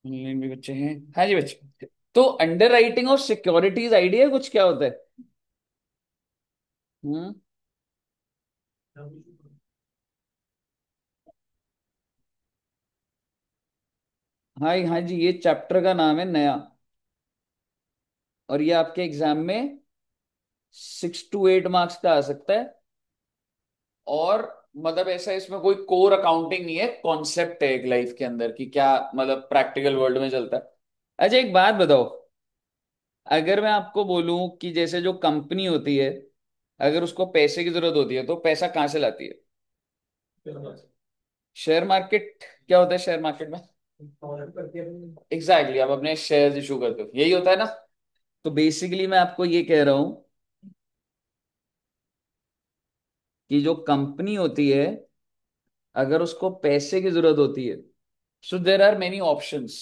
Online भी बच्चे हैं। हाँ जी बच्चे। तो अंडर राइटिंग और सिक्योरिटीज आइडिया कुछ क्या होता है? हम्म। हाँ हाँ जी, ये चैप्टर का नाम है नया। और ये आपके एग्जाम में 6 to 8 मार्क्स का आ सकता है। और मतलब ऐसा इसमें कोई कोर अकाउंटिंग नहीं है, कॉन्सेप्ट है एक लाइफ के अंदर कि क्या मतलब प्रैक्टिकल वर्ल्ड में चलता है। अच्छा एक बात बताओ, अगर मैं आपको बोलूं कि जैसे जो कंपनी होती है, अगर उसको पैसे की जरूरत होती है तो पैसा कहाँ से लाती है? Share market. क्या होता है शेयर मार्केट में? एग्जैक्टली, आप अपने शेयर इशू करते हो, यही होता है ना। तो बेसिकली मैं आपको ये कह रहा हूं कि जो कंपनी होती है, अगर उसको पैसे की जरूरत होती है, सो देर आर मेनी ऑप्शंस।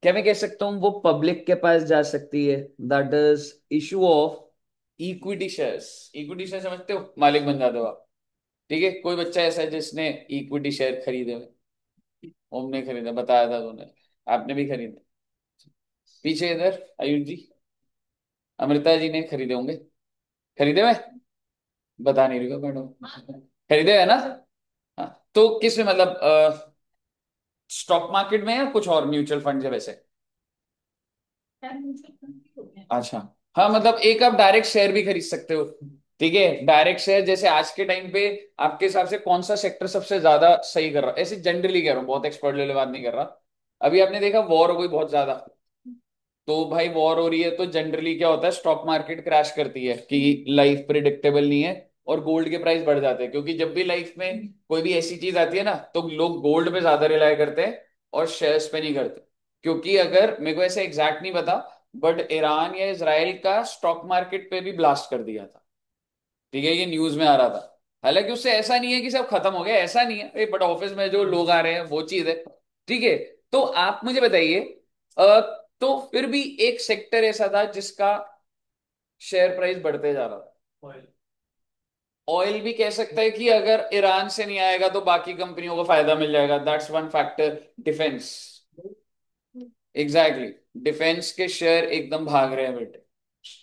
क्या मैं कह सकता हूँ वो पब्लिक के पास जा सकती है, that is issue of equity shares. Equity share समझते हो, मालिक बन जाते हो आप। ठीक है, कोई बच्चा ऐसा है जिसने इक्विटी शेयर खरीदे हुए? हमने खरीदा, बताया था तूने। आपने भी खरीदा। पीछे इधर आयुष जी, अमृता जी ने खरीदे होंगे। खरीदे हुए? बता नहीं रही हो मैडम। खरीदे है ना? हाँ, तो किस में मतलब स्टॉक मार्केट में या कुछ और म्यूचुअल फंड है वैसे? अच्छा। हाँ मतलब एक आप डायरेक्ट शेयर भी खरीद सकते हो। ठीक है, डायरेक्ट शेयर जैसे आज के टाइम पे आपके हिसाब से कौन सा सेक्टर सबसे ज्यादा सही कर रहा है? ऐसे जनरली कह रहा हूँ, बहुत एक्सपर्ट लेवल बात नहीं कर रहा। अभी आपने देखा वॉर हो गई बहुत ज्यादा, तो भाई वॉर हो रही है तो जनरली क्या होता है, स्टॉक मार्केट क्रैश करती है कि लाइफ प्रिडिक्टेबल नहीं है। और गोल्ड के प्राइस बढ़ जाते हैं, क्योंकि जब भी लाइफ में कोई भी ऐसी चीज आती है ना, तो लोग गोल्ड पे ज्यादा रिलाय करते हैं और शेयर्स पे नहीं करते। क्योंकि अगर मेरे को ऐसे एग्जैक्ट नहीं पता, बट ईरान या इसराइल का स्टॉक मार्केट पे भी ब्लास्ट कर दिया था। ठीक है, ये न्यूज में आ रहा था। हालांकि उससे ऐसा नहीं है कि सब खत्म हो गया, ऐसा नहीं है, बट ऑफिस में जो लोग आ रहे हैं वो चीज है। ठीक है। तो आप मुझे बताइए, अ, तो फिर भी एक सेक्टर ऐसा था जिसका शेयर प्राइस बढ़ते जा रहा था। ऑयल भी कह सकता है कि अगर ईरान से नहीं आएगा तो बाकी कंपनियों को फायदा मिल जाएगा, that's one factor. Defence. Exactly, defence के शेयर एकदम भाग रहे हैं बेटे।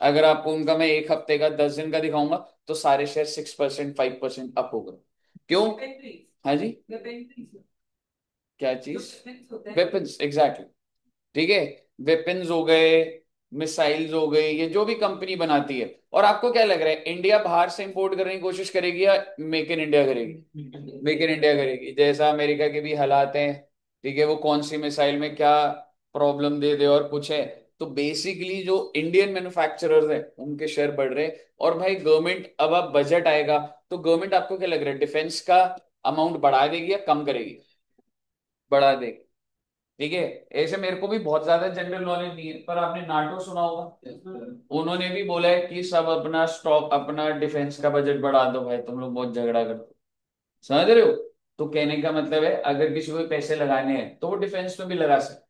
अगर आपको उनका मैं एक हफ्ते का 10 दिन का दिखाऊंगा, तो सारे शेयर 6% 5% अप होगा। क्यों? हाँ जी। क्या चीज? Weapons, exactly. ठीक है, वेपन्स हो गए, मिसाइल्स हो गई, ये जो भी कंपनी बनाती है। और आपको क्या लग रहा है, इंडिया बाहर से इंपोर्ट करने की कोशिश करेगी या मेक इन इंडिया करेगी? मेक इन इंडिया करेगी, जैसा अमेरिका के भी हालात हैं। ठीक है, वो कौन सी मिसाइल में क्या प्रॉब्लम दे दे और कुछ है। तो बेसिकली जो इंडियन मैन्युफैक्चरर्स हैं उनके शेयर बढ़ रहे हैं। और भाई गवर्नमेंट, अब बजट आएगा, तो गवर्नमेंट आपको क्या लग रहा है, डिफेंस का अमाउंट बढ़ा देगी या कम करेगी? बढ़ा देगी। ठीक है। ऐसे मेरे को भी बहुत ज्यादा जनरल नॉलेज नहीं है, पर आपने नाटो सुना होगा, उन्होंने भी बोला है कि सब अपना स्टॉक, अपना डिफेंस का बजट बढ़ा दो, भाई तुम लोग बहुत झगड़ा करते हो। समझ रहे हो? तो कहने का मतलब है, अगर किसी को पैसे लगाने हैं तो वो डिफेंस में भी लगा सकते,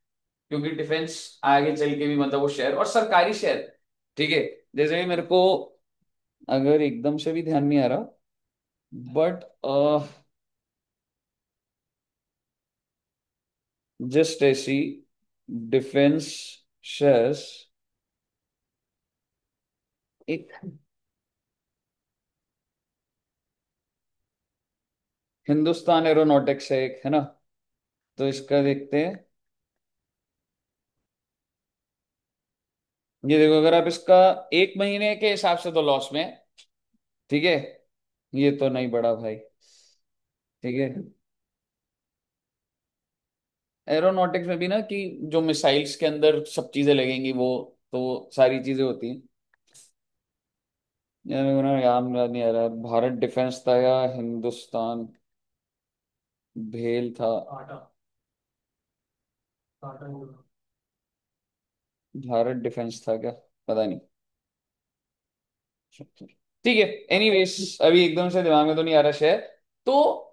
क्योंकि डिफेंस आगे चल के भी मतलब वो शेयर और सरकारी शेयर। ठीक है। जैसे कि मेरे को अगर एकदम से भी ध्यान नहीं आ रहा, बट जस्ट ऐसी डिफेंस शेयर्स, एक हिंदुस्तान एरोनॉटिक्स है एक, है ना? तो इसका देखते हैं। ये देखो, अगर आप इसका 1 महीने के हिसाब से तो लॉस में है। ठीक है, ये तो नहीं बढ़ा भाई। ठीक है, एरोनॉटिक्स में भी ना कि जो मिसाइल्स के अंदर सब चीजें लगेंगी वो, तो सारी चीजें होती हैं। यार मेरे को ना याद नहीं आ रहा, भारत डिफेंस था या हिंदुस्तान भेल था? भारत डिफेंस था क्या? पता नहीं। ठीक है, एनीवेज अभी एकदम से दिमाग में तो नहीं आ रहा शेयर। तो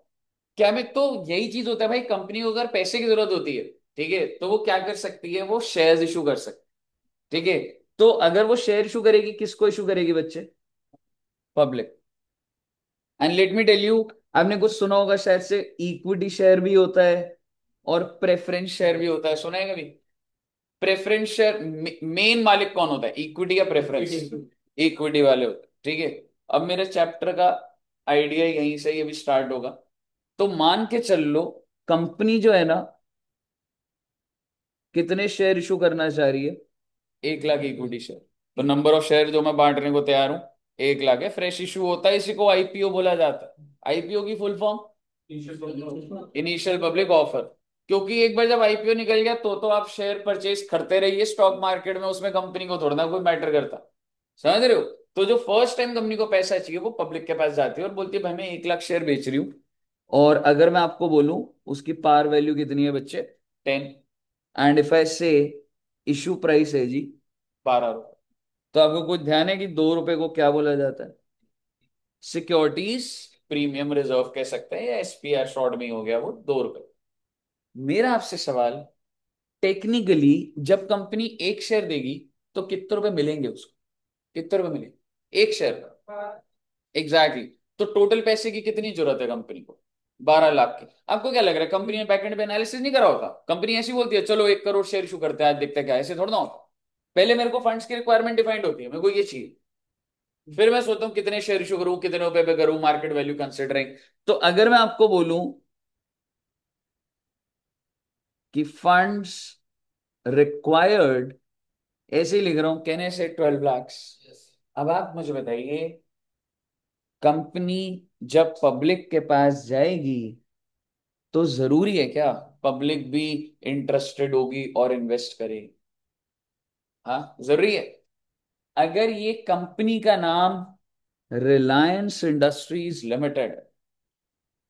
क्या मैं तो यही चीज होता है भाई, कंपनी को अगर पैसे की जरूरत होती है, ठीक है, तो वो क्या कर सकती है, वो शेयर्स इशू कर सकती है। ठीक है। तो अगर वो शेयर इशू करेगी, किसको इशू करेगी बच्चे? Public. And let me tell you, आपने कुछ सुना होगा शायद से, इक्विटी शेयर भी होता है और प्रेफरेंस शेयर भी होता है, सुना है कभी? प्रेफरेंस शेयर मेन मालिक कौन होता है, इक्विटी या प्रेफरेंस? इक्विटी वाले होते हैं, ठीक है। अब मेरे चैप्टर का आइडिया यहीं से ही अभी स्टार्ट होगा। तो मान के चल लो, कंपनी जो है ना, कितने शेयर इशू करना चाह रही है? 1 लाख इक्विटी शेयर। तो नंबर ऑफ शेयर जो मैं बांटने को तैयार हूं 1 लाख है। फ्रेश इशू होता है, इसी को आईपीओ बोला जाता है। आईपीओ की full form initial public offer. क्योंकि एक बार जब आईपीओ निकल गया तो आप शेयर परचेज करते रहिए स्टॉक मार्केट में, उसमें कंपनी को थोड़ा ना कोई मैटर करता। समझ रहे हो? तो जो फर्स्ट टाइम कंपनी को पैसा चाहिए वो पब्लिक के पास जाती है और बोलती है भाई मैं 1 लाख शेयर बेच रही हूँ। और अगर मैं आपको बोलूं उसकी पार वैल्यू कितनी है बच्चे? 10। एंड इफ आई से इशू प्राइस है जी 12 रुपए, तो आपको कुछ ध्यान है कि 2 रुपए को क्या बोला जाता है? सिक्योरिटीज प्रीमियम रिजर्व कह सकते हैं, या एसपीआर शॉर्ट में ही हो गया वो 2 रुपए। मेरा आपसे सवाल, टेक्निकली जब कंपनी एक शेयर देगी तो कितने रुपए मिलेंगे उसको? कितने रुपए मिलेंगे एक शेयर का? Exactly exactly. तो टोटल पैसे की कितनी जरूरत है कंपनी को? 12 लाख की। आपको क्या लग रहा है कंपनी ने बैकएंड पे एनालिसिस नहीं करा होता? कंपनी ऐसी बोलती है चलो 1 करोड़ शेयर इशू करते हैं आज, देखते हैं क्या, ऐसे थोड़ा ना होता। पहले मेरे को फंड्स की रिक्वायरमेंट डिफाइंड होती है, मेरे को ये चाहिए, फिर मैं सोचता हूँ कितने शेयर इशू करूँ, कितने रुपए पे करूँ, मार्केट वैल्यू कंसिडरिंग। तो अगर मैं आपको बोलूं कि फंड्स रिक्वायर्ड, ऐसे ही लिख रहा हूं, कहने से 12 lakhs। अब आप मुझे बताइए, कंपनी जब पब्लिक के पास जाएगी तो जरूरी है क्या पब्लिक भी इंटरेस्टेड होगी और इन्वेस्ट करेगी? हाँ जरूरी है। अगर ये कंपनी का नाम Reliance Industries Limited,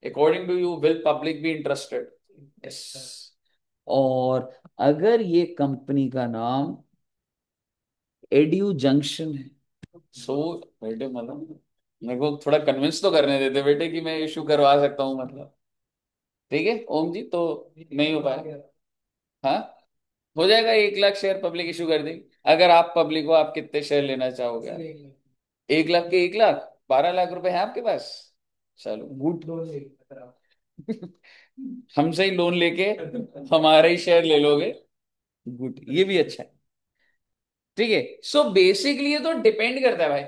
according to you will public be interested? Yes. और अगर ये कंपनी का नाम एड्यू जंक्शन है, सो बेटे मतलब मेरे को थोड़ा कन्विंस तो करने देते बेटे कि मैं इशू करवा सकता हूँ मतलब। ठीक है ओम जी, तो नहीं हो पाया? हाँ हो जाएगा, 1 लाख शेयर पब्लिक इशू कर देगी। अगर आप पब्लिक हो, आप कितने शेयर लेना चाहोगे? 1 लाख के 1 लाख, 12 लाख रुपए है आपके पास। चलो गुड। हमसे ही लोन लेके हमारे ही शेयर ले लोगे। गुड, ये भी अच्छा है। ठीक है। सो बेसिकली ये तो डिपेंड करता है भाई।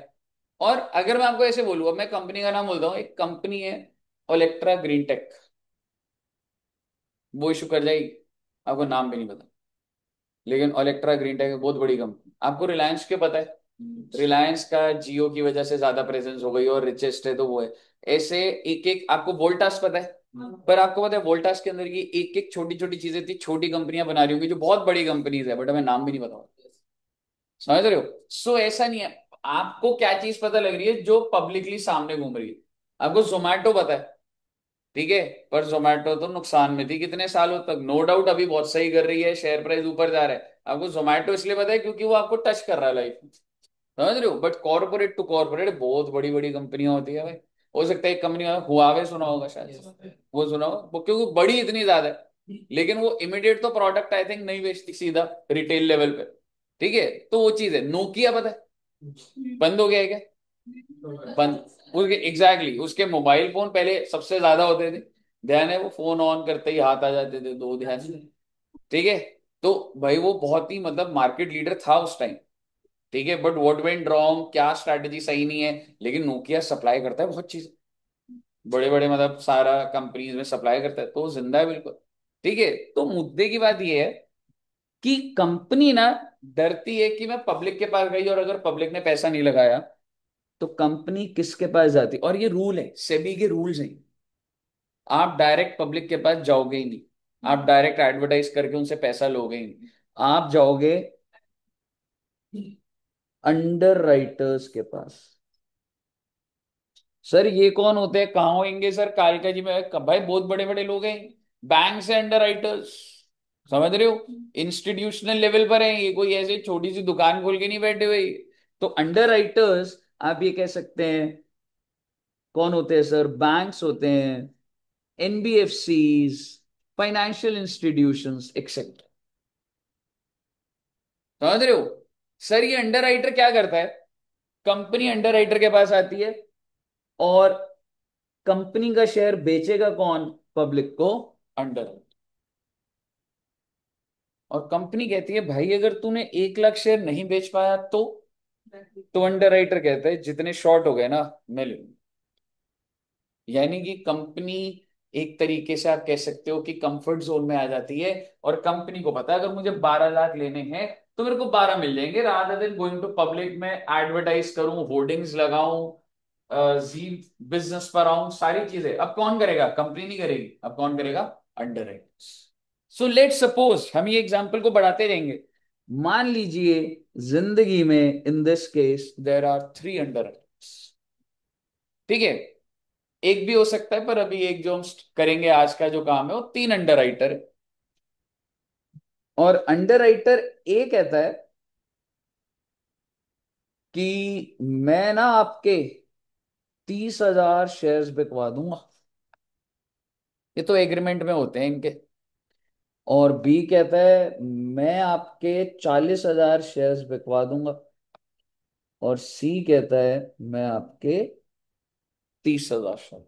और अगर मैं आपको ऐसे बोलूंगा, मैं कंपनी का नाम बोलता हूँ, एक कंपनी है ओलेक्ट्रा ग्रीन टेक, वो इशू कर जाएगी। आपको नाम भी नहीं पता, लेकिन ओलेक्ट्रा ग्रीन टेक बहुत बड़ी कंपनी। आपको रिलायंस क्यों पता है? रिलायंस का जियो की वजह से ज्यादा प्रेजेंस हो गई और रिचेस्ट है तो वो है। ऐसे एक एक, आपको वोल्टास पता है? पर आपको पता है वोल्टास के अंदर की एक एक छोटी छोटी चीजें थी, छोटी कंपनियां बना रही होंगी जो बहुत बड़ी कंपनीज है, बट हमें नाम भी नहीं पता। समझ रहे हो? सो ऐसा नहीं है। आपको क्या चीज पता लग रही है जो पब्लिकली सामने घूम रही है? आपको जोमैटो पता है, ठीक है। पर जोमैटो तो नुकसान में थी कितने सालों तक, नो डाउट अभी बहुत सही कर रही है, शेयर प्राइस ऊपर जा रहा है। आपको जोमैटो इसलिए पता है क्योंकि वो आपको टच कर रहा है लाइफ में। समझ रहे हो? बट कॉर्पोरेट टू कॉर्पोरेट बहुत बड़ी बड़ी कंपनियां होती है भाई। हो सकता है एक कंपनी हुआवे सुना होगा शायद, वो सुना होगा वो, क्योंकि बड़ी इतनी ज्यादा है। लेकिन वो इमीडिएट तो प्रोडक्ट आई थिंक नहीं बेचती सीधा रिटेल लेवल पे। ठीक है, तो वो चीज है। नोकिया पता है बंद हो गया है क्या? बंद। उसके एग्जैक्टली उसके मोबाइल फोन पहले सबसे ज्यादा होते थे, ध्यान है? वो फोन ऑन करते ही हाथ आ जाते थे, दो ध्यान है? ठीक है। तो भाई वो बहुत ही मतलब मार्केट लीडर था उस टाइम। ठीक है, बट व्हाट वेंट रॉन्ग, क्या स्ट्रैटेजी सही नहीं है, लेकिन नोकिया सप्लाई करता है बहुत चीज, बड़े बड़े मतलब सारा कंपनीज में सप्लाई करता है, तो वो जिंदा है बिल्कुल। ठीक है। तो मुद्दे की बात ये है कि कंपनी ना डरती है कि मैं पब्लिक के पास गई और अगर पब्लिक ने पैसा नहीं लगाया तो कंपनी किसके पास जाती। और ये रूल है, सेबी के रूल्स हैं। आप डायरेक्ट पब्लिक के पास जाओगे ही नहीं, आप डायरेक्ट एडवर्टाइज करके उनसे पैसा लोगे ही नहीं। आप जाओगे अंडर राइटर्स के पास। सर ये कौन होते हैं, कहाँ होंगे सर? कालका जी में भाई बहुत बड़े बड़े लोग हैं, बैंक से अंडर राइटर्स। समझ रहे हो? इंस्टीट्यूशनल लेवल पर है ये, कोई ऐसे छोटी सी दुकान खोल के नहीं बैठे हुए। तो अंडर राइटर्स आप ये कह सकते हैं कौन होते हैं सर? बैंक्स होते हैं, एनबीएफसीज, फाइनेंशियल इंस्टीट्यूशंस एक्सेट्रा। समझ रहे हो? सर ये अंडर राइटर क्या करता है? कंपनी अंडर राइटर के पास आती है और कंपनी का शेयर बेचेगा कौन? पब्लिक को अंडर। और कंपनी कहती है भाई अगर तूने 1 लाख शेयर नहीं बेच पाया तो अंडर राइटर कहता है जितने शॉर्ट हो गए ना मैं ले लूं। यानी कि कंपनी एक तरीके से आप कह सकते हो कि कंफर्ट जोन में आ जाती है। और कंपनी को पता है अगर मुझे 12 लाख लेने हैं तो मेरे को 12 मिल जाएंगे, rather than going to public में एडवर्टाइज करूं, होर्डिंग्स लगाऊं, जी बिजनेस पर आऊं, सारी चीजें अब कौन करेगा? कंपनी नहीं करेगी, अब कौन करेगा? Under writers. So let suppose हम ये एग्जांपल को बढ़ाते रहेंगे। मान लीजिए जिंदगी में in this case there are 3 under, ठीक है? एक भी हो सकता है पर अभी एक जो हम करेंगे आज का जो काम है वो 3 अंडर राइटर है। और अंडर राइटर ए कहता है कि मैं ना आपके 30,000 शेयर्स बिकवा दूंगा। ये तो एग्रीमेंट में होते हैं इनके। और बी कहता है मैं आपके 40,000 शेयर्स बिकवा दूंगा। और सी कहता है मैं आपके 30,000 शेयर।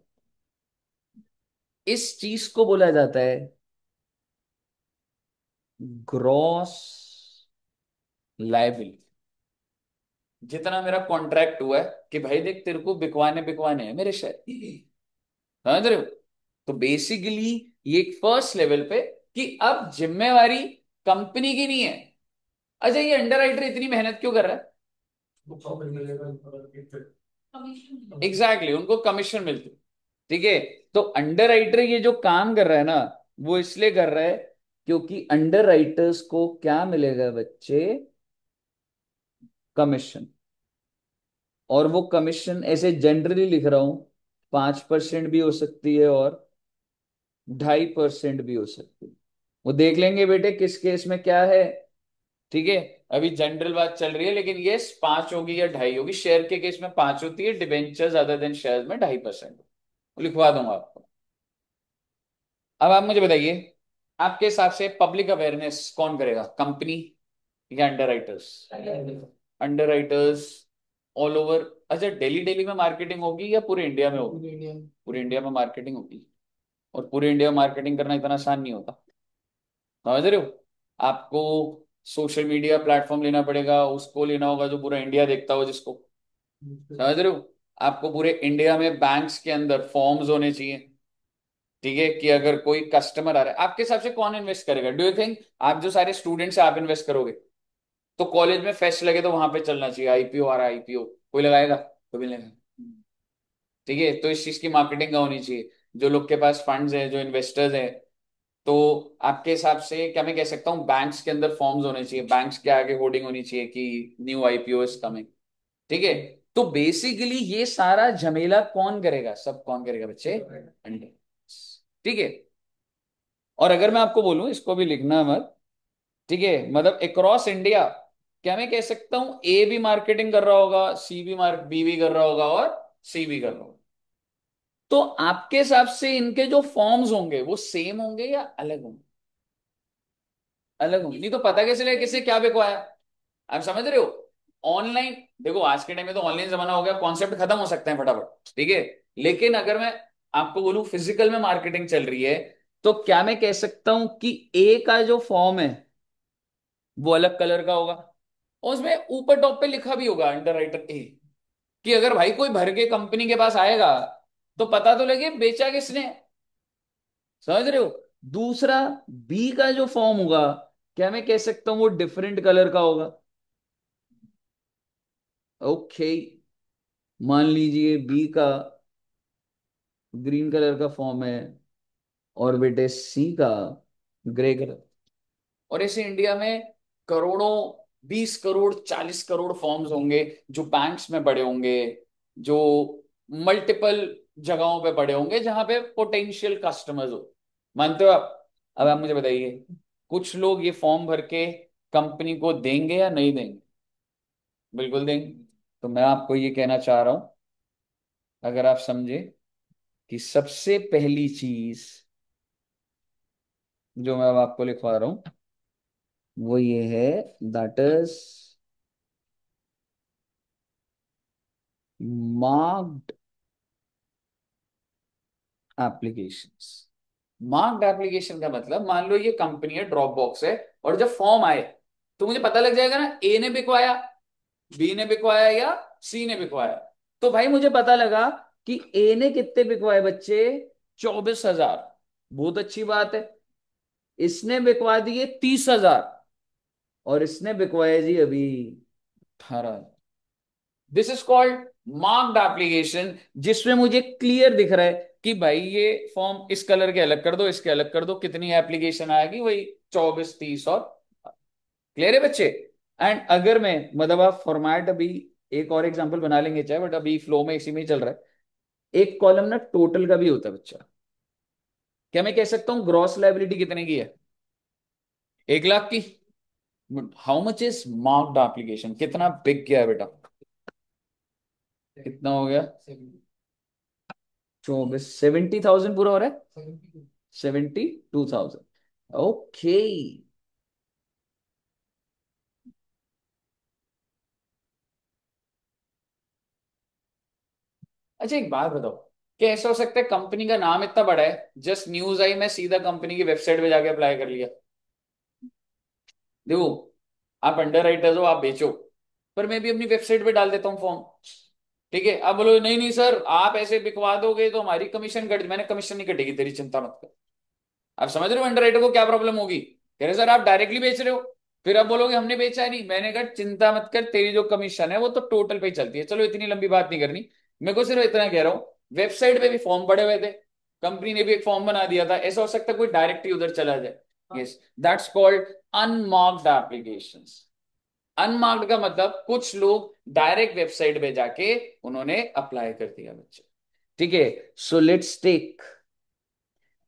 इस चीज को बोला जाता है ग्रॉस लायबिलिटी। जितना मेरा कॉन्ट्रैक्ट हुआ है कि भाई देख तेरे को बिकवाने बिकवाने हैं मेरे शेयर, समझ रहे हो? तो बेसिकली ये एक फर्स्ट लेवल पे कि अब जिम्मेवारी कंपनी की नहीं है। अच्छा ये अंडर राइटर इतनी मेहनत क्यों कर रहा है? एग्जैक्टली उनको कमीशन मिलती है। ठीक है। तो अंडर राइटर ये जो काम कर रहा है ना वो इसलिए कर रहा है क्योंकि अंडर राइटर्स को क्या मिलेगा बच्चे? कमीशन। और वो कमीशन ऐसे जनरली लिख रहा हूं 5% भी हो सकती है और 2.5% भी हो सकती है। वो देख लेंगे बेटे किस केस में क्या है। ठीक है। अभी जनरल बात चल रही है लेकिन ये 5 होगी या 2.5 होगी। शेयर के केस में 5 होती है, डिबेंचर्स अदर देन शेयर में 2.5%। लिखवा दूंगा आपको। अब आप मुझे बताइए आपके हिसाब से पब्लिक अवेयरनेस कौन करेगा, कंपनी या under writers? Under writers all over. अच्छा दिल्ली दिल्ली में मार्केटिंग होगी या पूरे इंडिया में होगी? पूरे इंडिया में मार्केटिंग होगी। और पूरे इंडिया में मार्केटिंग करना इतना आसान नहीं होता, समझ रहे हो? आपको सोशल मीडिया प्लेटफॉर्म लेना पड़ेगा, उसको लेना होगा जो पूरा इंडिया देखता हो जिसको, समझ रहे हो? आपको पूरे इंडिया में बैंक्स के अंदर फॉर्म्स होने चाहिए। ठीक है कि अगर कोई कस्टमर आ रहा है आपके हिसाब से कौन इन्वेस्ट करेगा? डू यू थिंक आप जो सारे स्टूडेंट्स हैं आप इन्वेस्ट करोगे? तो कॉलेज में फेस्ट लगे तो वहां पे चलना चाहिए, आईपीओ आ रहा है, आईपीओ कोई लगाएगा? कोई नहीं लगाएगा। ठीक है। तो इस चीज की मार्केटिंग का होनी चाहिए। जो लोग के पास फंड्स हैं, जो इन्वेस्टर्स हैं, तो आपके हिसाब से क्या मैं कह सकता हूँ बैंक्स के अंदर फॉर्म्स होने चाहिए, बैंक्स के आगे होर्डिंग होनी चाहिए कि न्यू आईपीओ इज कमिंग। ठीक है। तो बेसिकली ये सारा झमेला कौन करेगा? सब कौन करेगा बच्चे? अंडे। ठीक है। और अगर मैं आपको बोलूं इसको भी लिखना मत, ठीक है, मतलब अक्रॉस इंडिया क्या मैं कह सकता हूं ए भी मार्केटिंग कर रहा होगा, सी भी बी भी कर रहा होगा और सी भी कर रहा होगा। तो आपके हिसाब से इनके जो फॉर्म्स होंगे वो सेम होंगे या अलग होंगे? अलग होंगे। नहीं तो पता कैसे लगे किसे क्या बिकवाया? आप समझ रहे हो? ऑनलाइन देखो आज के टाइम में तो ऑनलाइन जमाना हो गया, कॉन्सेप्ट खत्म हो सकते हैं फटाफट, ठीक है। लेकिन अगर मैं आपको बोलूं फिजिकल में मार्केटिंग चल रही है तो क्या मैं कह सकता हूं कि ए का जो फॉर्म है वो अलग कलर का होगा और उसमें ऊपर टॉप पे लिखा भी होगा अंडर राइटर ए, कि अगर भाई कोई भर के कंपनी के पास आएगा तो पता तो लगे बेचा किसने, समझ रहे हो? दूसरा बी का जो फॉर्म होगा क्या मैं कह सकता हूं वो डिफरेंट कलर का होगा। ओके। मान लीजिए बी का ग्रीन कलर का फॉर्म है और बेटे सी का ग्रे कलर। और ऐसे इंडिया में करोड़ों, 20 करोड़ 40 करोड़ फॉर्म्स होंगे जो बैंक्स में पड़े होंगे, जो मल्टीपल जगहों पे पड़े होंगे जहां पे पोटेंशियल कस्टमर्स हो। मानते हो आप? अब आप मुझे बताइए कुछ लोग ये फॉर्म भर के कंपनी को देंगे या नहीं देंगे? बिल्कुल देंगे। तो मैं आपको ये कहना चाह रहा हूं अगर आप समझे कि सबसे पहली चीज जो मैं अब आपको लिखवा रहा हूं वो ये है, that is marked applications. Marked application का मतलब, मान लो ये कंपनी है, ड्रॉप बॉक्स है, और जब फॉर्म आए तो मुझे पता लग जाएगा ना, ए ने बिकवाया, बी ने बिकवाया या सी ने बिकवाया। तो भाई मुझे पता लगा कि ए ने कितने बिकवाए बच्चे, 24,000। बहुत अच्छी बात है। इसने बिकवा दिए 30,000, और इसने बिकवाए जी अभी 18। This is called marked application, जिसमें मुझे क्लियर दिख रहा है कि भाई ये फॉर्म इस कलर के अलग कर दो, इसके अलग कर दो, कितनी एप्लीकेशन आएगी, वही 24, 30 और। क्लियर है बच्चे? एंड अगर मैं, मतलब आप फॉर्मेट अभी एक और एग्जांपल बना लेंगे चाहे, बट अभी फ्लो में इसी में ही चल रहा है। एक कॉलम ना टोटल का भी होता है बच्चा। क्या मैं कह सकता हूं ग्रॉस लायबिलिटी कितने की है? 1 लाख की। How much is marked application, कितना बिक गया है बेटा? कितना हो गया? 24, 70,000 पूरा हो रहा है। 72,000। ओके। अच्छा एक बात बताओ, क्या ऐसा हो सकता है कंपनी का नाम इतना बड़ा है, जस्ट न्यूज आई, मैं सीधा कंपनी की वेबसाइट पे जाके अप्लाई कर लिया? देखो, आप अंडर राइटर्स हो, आप बेचो, पर मैं भी अपनी वेबसाइट पे डाल देता हूँ फॉर्म। ठीक है, आप बोलो नहीं नहीं सर, आप ऐसे बिकवा दोगे तो हमारी कमीशन कट, मैंने कमीशन नहीं कटेगी तेरी चिंता मत कर। आप समझ रहे हो अंडर राइटर को क्या प्रॉब्लम होगी? कह रहे सर आप डायरेक्टली बेच रहे हो, फिर आप बोलोगे हमने बेचा नहीं। मैंने कहा चिंता मत कर, तेरी जो कमीशन है वो तो टोटल पे ही चलती है। चलो इतनी लंबी बात नहीं करनी, मेरे को सिर्फ इतना कह रहा हूँ, वेबसाइट पे भी फॉर्म पड़े हुए थे, कंपनी ने भी एक फॉर्म बना दिया था, ऐसा हो सकता है कोई डायरेक्ट ही उधर चला जाए। Yes, that's called unmarked applications. Unmarked का मतलब कुछ लोग डायरेक्ट वेबसाइट पे जाके उन्होंने अप्लाई कर दिया बच्चे। ठीक है, so let's take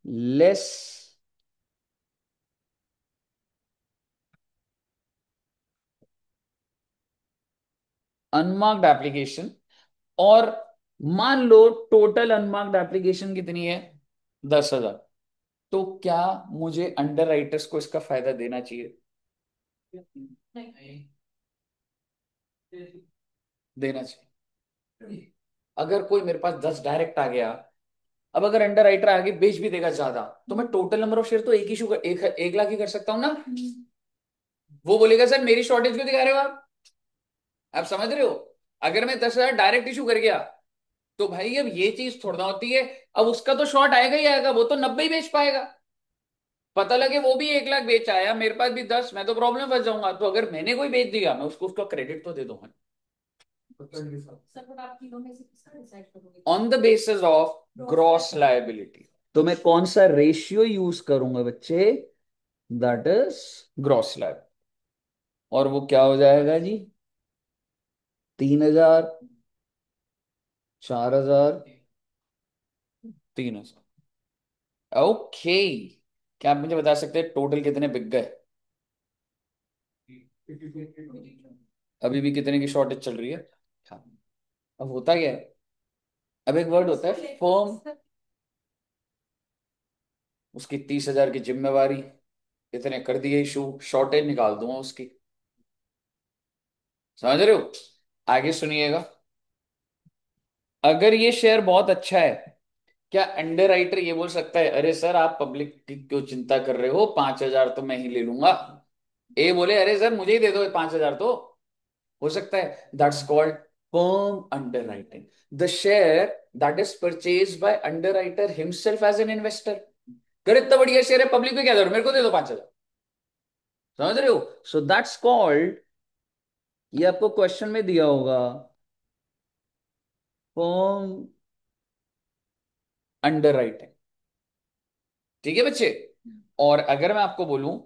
less unmarked application, और मान लो टोटल अनमार्क्ड एप्लीकेशन कितनी है, 10,000। तो क्या मुझे अंडर राइटर्स को इसका फायदा देना चाहिए? नहीं, देना चाहिए। अगर कोई मेरे पास 10 डायरेक्ट आ गया, अब अगर अंडर राइटर आगे बेच भी देगा ज्यादा, तो मैं टोटल नंबर ऑफ शेयर तो एक इशू कर, 1 लाख ही कर सकता हूँ ना। वो बोलेगा सर मेरी शॉर्टेज क्यों दिखा रहे हो आप समझ रहे हो? अगर मैं 10,000 डायरेक्ट इशू कर गया, तो भाई अब ये चीज थोड़ा होती है, अब उसका तो शॉर्ट आएगा ही आएगा, वो तो 90 ही बेच पाएगा। पता लगे वो भी 1 लाख बेच आया, मेरे पास भी 10, मैं तो प्रॉब्लम फंस जाऊंगा। तो अगर मैंने कोई बेच दिया, मैं उसको उसका क्रेडिट तो दे दूंगा। On the basis of gross liability. तो मैं कौन सा रेशियो यूज करूंगा बच्चे? That is gross liability. और वो क्या हो जाएगा जी? 3,000, 4,000, 3,000। ओके। क्या आप मुझे बता सकते हैं टोटल कितने बिक गए? अभी भी कितने की शॉर्टेज चल रही है? हाँ। अब होता क्या है, अब एक वर्ड होता है फर्म, उसकी 30,000 की जिम्मेवारी, इतने कर दिए इशू, शॉर्टेज निकाल दूंगा उसकी। समझ रहे हो? आगे सुनिएगा। अगर ये शेयर बहुत अच्छा है, क्या अंडर राइटर ये बोल सकता है अरे सर आप पब्लिक की क्यों चिंता कर रहे हो, 5,000 तो मैं ही ले लूंगा? ए बोले अरे सर मुझे ही दे दो 5,000 तो। हो सकता है? That's called firm under writing. The share that is purchase by under writer himself as an investor. कर इतना बढ़िया शेयर है, पब्लिक में क्या दो, मेरे को दे दो 5,000। समझ रहे हो? सो दैट्स कॉल्ड, ये आपको क्वेश्चन में दिया होगा, फर्म अंडर राइटिंग। ठीक है बच्चे? और अगर मैं आपको बोलूं,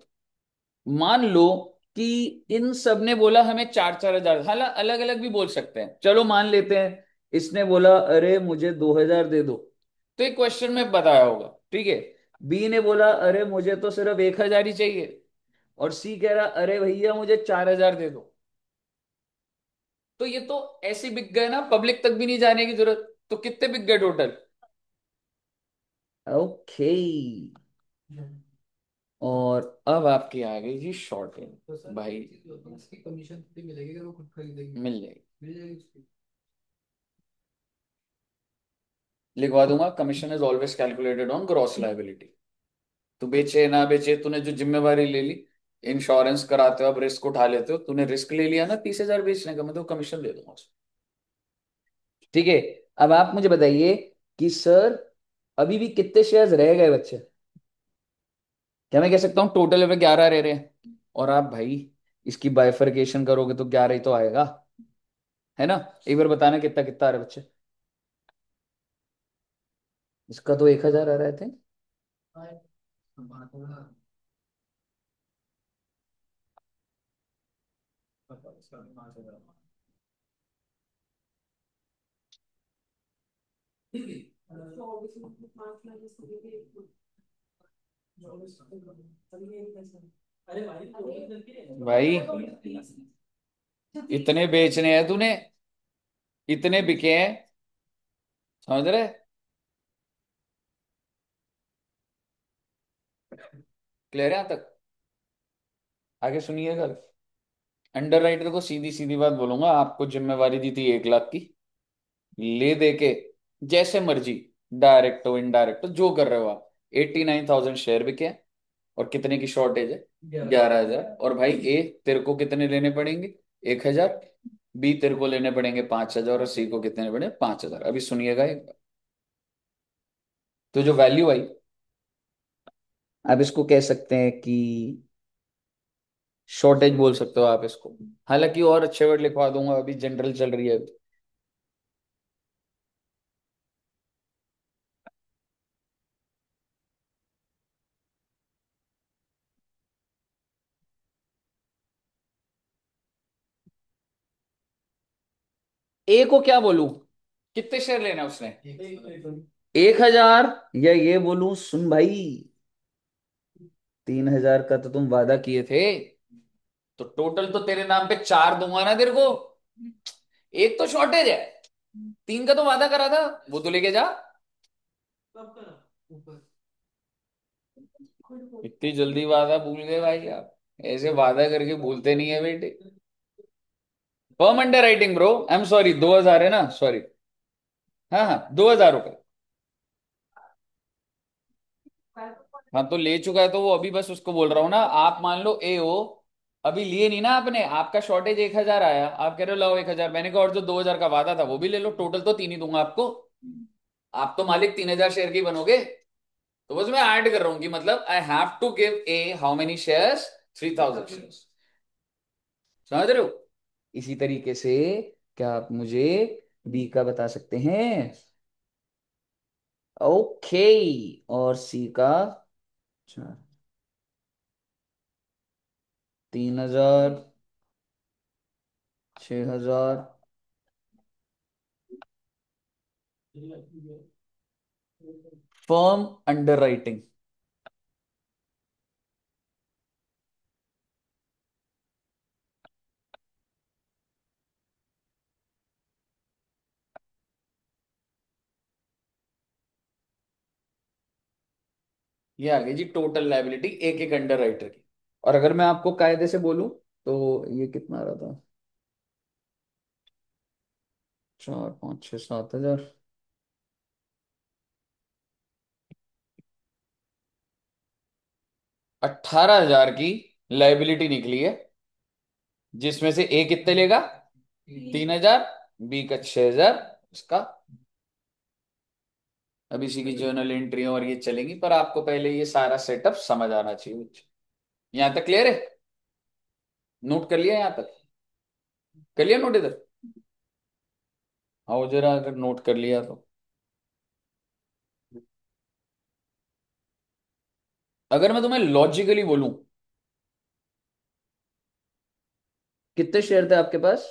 मान लो कि इन सब ने बोला हमें 4-4 हजार, हालांकि अलग अलग भी बोल सकते हैं, चलो मान लेते हैं इसने बोला अरे मुझे 2,000 दे दो, तो एक क्वेश्चन में बताया होगा। ठीक है, बी ने बोला अरे मुझे तो सिर्फ 1,000 ही चाहिए, और सी कह रहा अरे भैया मुझे 4,000 दे दो। तो ये तो ऐसे बिक गए ना, पब्लिक तक भी नहीं जाने की जरूरत। तो कितने बिक गए टोटल? ओके। और अब आपकी आ गई जी शॉर्टेज। तो भाई इसकी कमीशन कितनी मिलेगी अगर वो खुद खरीदेगी? मिल जाएगी। लिखवा दूंगा, commission is always calculated on gross liability. तू बेचे ना बेचे, तूने जो जिम्मेवारी ले ली, इंश्योरेंस कराते हो, अब रिस्क उठा लेते हो, तूने रिस्क ले लिया ना 30,000 बेचने का, मैं तो कमीशन दे दूंगा उसको। ठीक है। अब आप मुझे बताइए कि सर अभी भी कितने शेयर्स रह गए बच्चे। क्या मैं कह सकता हूँ टोटल में 11 रह रहे हैं, और आप भाई इसकी बाइफरकेशन करोगे तो 11 ही तो आएगा, है ना। एक बार बताना कितना कितना आ रहा है बच्चे। इसका तो 1,000 आ रहे थे। भाई इतने बेचने हैं तूने, इतने बिके हैं, समझ रहे। क्लियर है यहाँ तक। आगे सुनिएगा। अंडर राइटर को सीधी सीधी बात बोलूंगा, आपको जिम्मेवारी दी थी 1 लाख की, ले दे के जैसे मर्जी, डायरेक्ट हो इनडायरेक्ट हो जो कर रहे हो आप, 89,000 शेयर बिके हैं। और कितने की शॉर्टेज है? 11,000। और भाई ए तेरे को कितने लेने पड़ेंगे? 1,000। बी तेरे को लेने पड़ेंगे 5,000, और सी को कितने पड़े? 5,000। अभी सुनिएगा एक बार। तो जो वैल्यू आई, आप इसको कह सकते हैं कि शॉर्टेज बोल सकते हो आप इसको। हालांकि और अच्छे वर्ड लिखवा दूंगा, अभी जनरल चल रही है। ए को क्या बोलूं? कितने शेयर लेना है उसने? 1,000। या ये बोलूं, सुन भाई, 3,000 का तो तुम वादा किए थे, तो टोटल तो तेरे नाम पे 4 दूंगा ना तेरे को। एक तो शॉर्टेज है, 3 का तो वादा करा था, वो तो लेके जा। इतनी जल्दी वादा भूल गए भाई आप, ऐसे वादा करके भूलते नहीं है बेटे। Firm under writing bro, I am sorry, 2,000 है ना, सॉरी। हाँ हाँ, 2,000 रुपये। हाँ तो ले चुका है, तो वो अभी बस उसको बोल रहा हूँ ना, आप मान लो ए हो, अभी लिए नहीं ना आपने, आपका शॉर्टेज 1,000 आया, आप कह रहे हो लाओ 1,000, मैंने कहा और जो 2,000 का वादा था वो भी ले लो, टोटल तो 3 ही दूंगा आपको। आप तो मालिक 3,000 शेयर की बनोगे। तो बस मैं ऐड कर रहा हूँ कि मतलब I have to give a how many shares, 3,000 shares. समझ रहे हो। इसी तरीके से क्या आप मुझे बी का बता सकते हैं? ओके। और सी का? 4, 3,000, 6,000। Firm under writing. ये आ गई जी टोटल लाइबिलिटी एक एक अंडर राइटर की। और अगर मैं आपको कायदे से बोलूं, तो ये कितना आ रहा था? 4, 5, 6, 7,000। 18,000 की लाइबिलिटी निकली है, जिसमें से ए कितने लेगा? 3,000। बी का 6,000। इसका अब इसी की जर्नल एंट्री और ये चलेंगी, पर आपको पहले ये सारा सेटअप समझ आना चाहिए। यहां तक क्लियर है? नोट कर लिया यहां तक? कर लिया नोट इधर? आओ जरा, अगर नोट कर लिया तो। अगर मैं तुम्हें लॉजिकली बोलूं, कितने शेयर थे आपके पास?